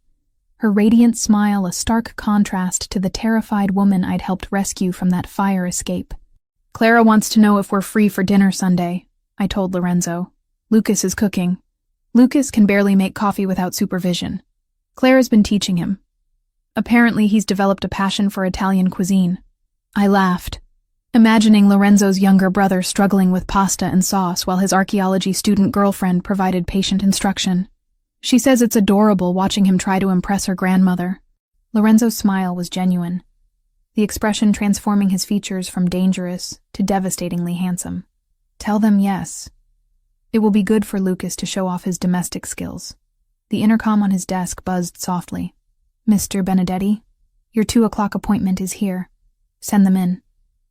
S1: Her radiant smile a stark contrast to the terrified woman I'd helped rescue from that fire escape. "Clara wants to know if we're free for dinner Sunday," I told Lorenzo. "Lucas is cooking." Lucas can barely make coffee without supervision. Clara's been teaching him. Apparently, he's developed a passion for Italian cuisine. I laughed, imagining Lorenzo's younger brother struggling with pasta and sauce while his archaeology student girlfriend provided patient instruction. She says it's adorable watching him try to impress her grandmother. Lorenzo's smile was genuine, the expression transforming his features from dangerous to devastatingly handsome. Tell them yes. It will be good for Lucas to show off his domestic skills. The intercom on his desk buzzed softly. "Mr. Benedetti, your 2:00 appointment is here. Send them in."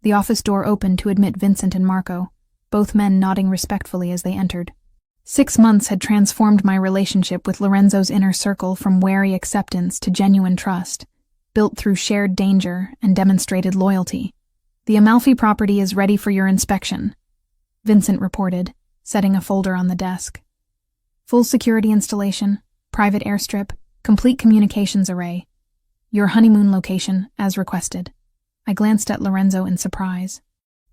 S1: The office door opened to admit Vincent and Marco, both men nodding respectfully as they entered. 6 months had transformed my relationship with Lorenzo's inner circle from wary acceptance to genuine trust, built through shared danger and demonstrated loyalty. "The Amalfi property is ready for your inspection," Vincent reported, setting a folder on the desk. "Full security installation, private airstrip, complete communications array. Your honeymoon location, as requested." I glanced at Lorenzo in surprise.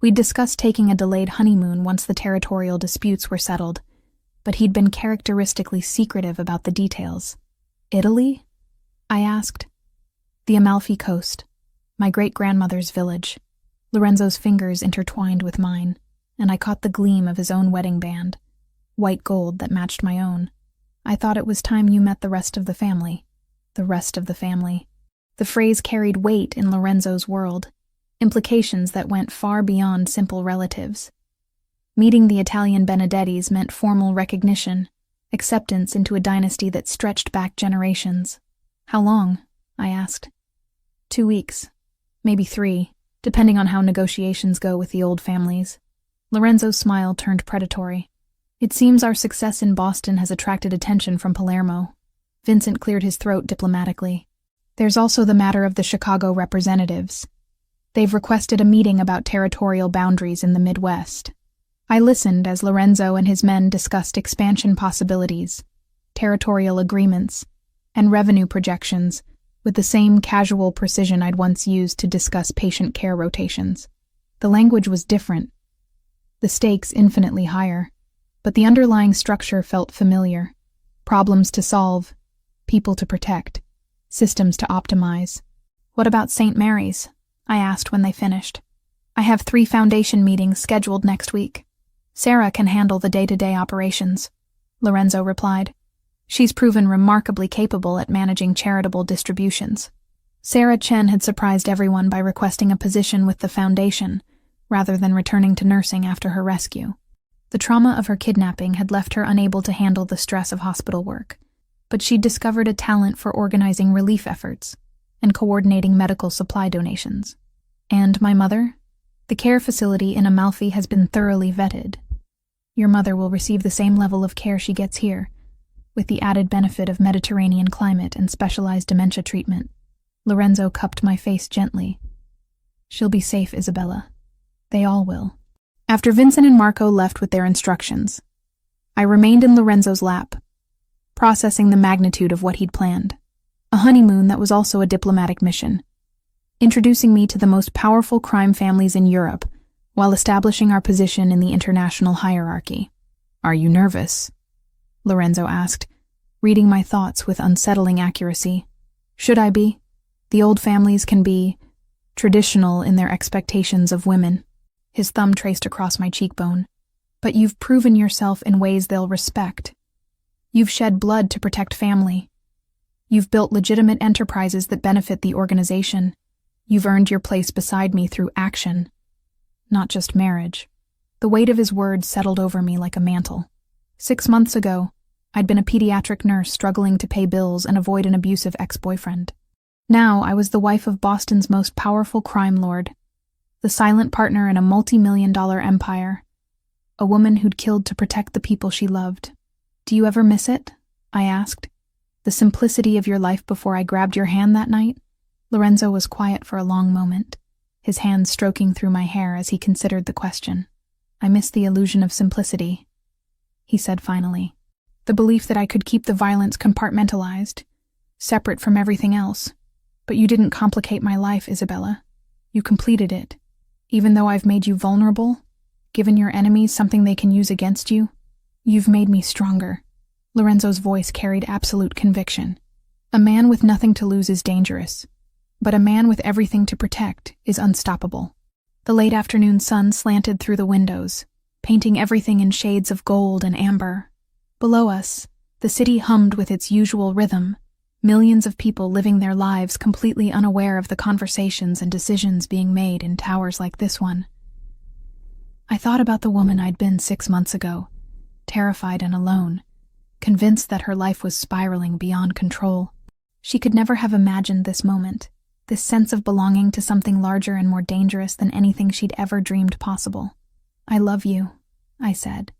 S1: We'd discussed taking a delayed honeymoon once the territorial disputes were settled, but he'd been characteristically secretive about the details. "Italy?" I asked. "The Amalfi Coast, my great-grandmother's village." Lorenzo's fingers intertwined with mine, and I caught the gleam of his own wedding band, white gold that matched my own. "I thought it was time you met the rest of the family." The rest of the family. The phrase carried weight in Lorenzo's world, implications that went far beyond simple relatives. Meeting the Italian Benedettis meant formal recognition, acceptance into a dynasty that stretched back generations. "How long?" I asked. 2 weeks, maybe 3, depending on how negotiations go with the old families. Lorenzo's smile turned predatory. "It seems our success in Boston has attracted attention from Palermo." Vincent cleared his throat diplomatically. "There's also the matter of the Chicago representatives. They've requested a meeting about territorial boundaries in the Midwest." I listened as Lorenzo and his men discussed expansion possibilities, territorial agreements, and revenue projections with the same casual precision I'd once used to discuss patient care rotations. The language was different, the stakes infinitely higher, but the underlying structure felt familiar. Problems to solve, people to protect, systems to optimize. "What about St. Mary's?" I asked when they finished. "I have 3 foundation meetings scheduled next week. Sarah can handle the day-to-day operations," Lorenzo replied. "She's proven remarkably capable at managing charitable distributions." Sarah Chen had surprised everyone by requesting a position with the foundation, rather than returning to nursing after her rescue. The trauma of her kidnapping had left her unable to handle the stress of hospital work, but she'd discovered a talent for organizing relief efforts and coordinating medical supply donations. "And my mother? The care facility in Amalfi has been thoroughly vetted. Your mother will receive the same level of care she gets here, with the added benefit of Mediterranean climate and specialized dementia treatment." Lorenzo cupped my face gently. "She'll be safe, Isabella. They all will." After Vincent and Marco left with their instructions, I remained in Lorenzo's lap, processing the magnitude of what he'd planned. A honeymoon that was also a diplomatic mission, introducing me to the most powerful crime families in Europe while establishing our position in the international hierarchy. "Are you nervous?" Lorenzo asked, reading my thoughts with unsettling accuracy. "Should I be? The old families can be traditional in their expectations of women." His thumb traced across my cheekbone. "But you've proven yourself in ways they'll respect. You've shed blood to protect family. You've built legitimate enterprises that benefit the organization. You've earned your place beside me through action, not just marriage." The weight of his words settled over me like a mantle. 6 months ago, I'd been a pediatric nurse struggling to pay bills and avoid an abusive ex-boyfriend. Now I was the wife of Boston's most powerful crime lord, the silent partner in a multi-million-dollar empire, a woman who'd killed to protect the people she loved. "Do you ever miss it?" I asked. "The simplicity of your life before I grabbed your hand that night?" Lorenzo was quiet for a long moment. his hand stroking through my hair as he considered the question. "I miss the illusion of simplicity," he said finally. "The belief that I could keep the violence compartmentalized, separate from everything else. But you didn't complicate my life, Isabella. You completed it. Even though I've made you vulnerable, given your enemies something they can use against you, you've made me stronger." Lorenzo's voice carried absolute conviction. "A man with nothing to lose is dangerous, but a man with everything to protect is unstoppable." The late afternoon sun slanted through the windows, painting everything in shades of gold and amber. Below us, the city hummed with its usual rhythm, millions of people living their lives completely unaware of the conversations and decisions being made in towers like this one. I thought about the woman I'd been 6 months ago, terrified and alone, convinced that her life was spiraling beyond control. She could never have imagined this moment, this sense of belonging to something larger and more dangerous than anything she'd ever dreamed possible. "I love you," I said,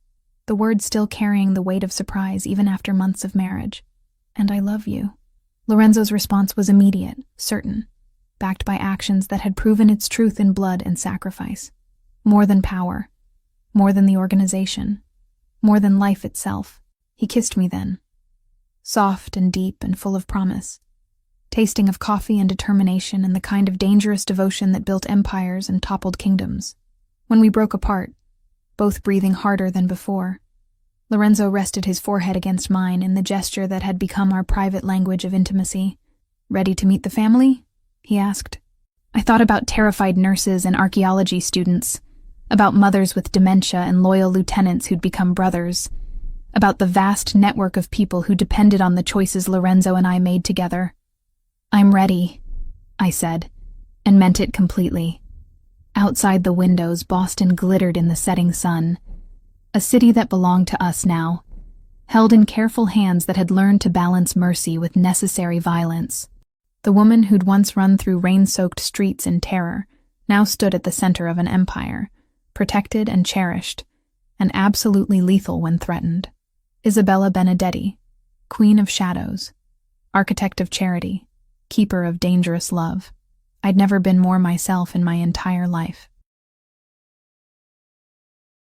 S1: the words still carrying the weight of surprise even after months of marriage. "And I love you." Lorenzo's response was immediate, certain, backed by actions that had proven its truth in blood and sacrifice. More than power, more than the organization, more than life itself. He kissed me then, soft and deep and full of promise, tasting of coffee and determination and the kind of dangerous devotion that built empires and toppled kingdoms. When we broke apart, both breathing harder than before, Lorenzo rested his forehead against mine in the gesture that had become our private language of intimacy. "Ready to meet the family?" he asked. I thought about terrified nurses and archaeology students, about mothers with dementia and loyal lieutenants who'd become brothers, about the vast network of people who depended on the choices Lorenzo and I made together. "I'm ready," I said, and meant it completely. Outside the windows, Boston glittered in the setting sun, a city that belonged to us now, held in careful hands that had learned to balance mercy with necessary violence. The woman who'd once run through rain-soaked streets in terror now stood at the center of an empire, protected and cherished, and absolutely lethal when threatened. Isabella Benedetti, Queen of Shadows, Architect of Charity, Keeper of Dangerous Love. I'd never been more myself in my entire life.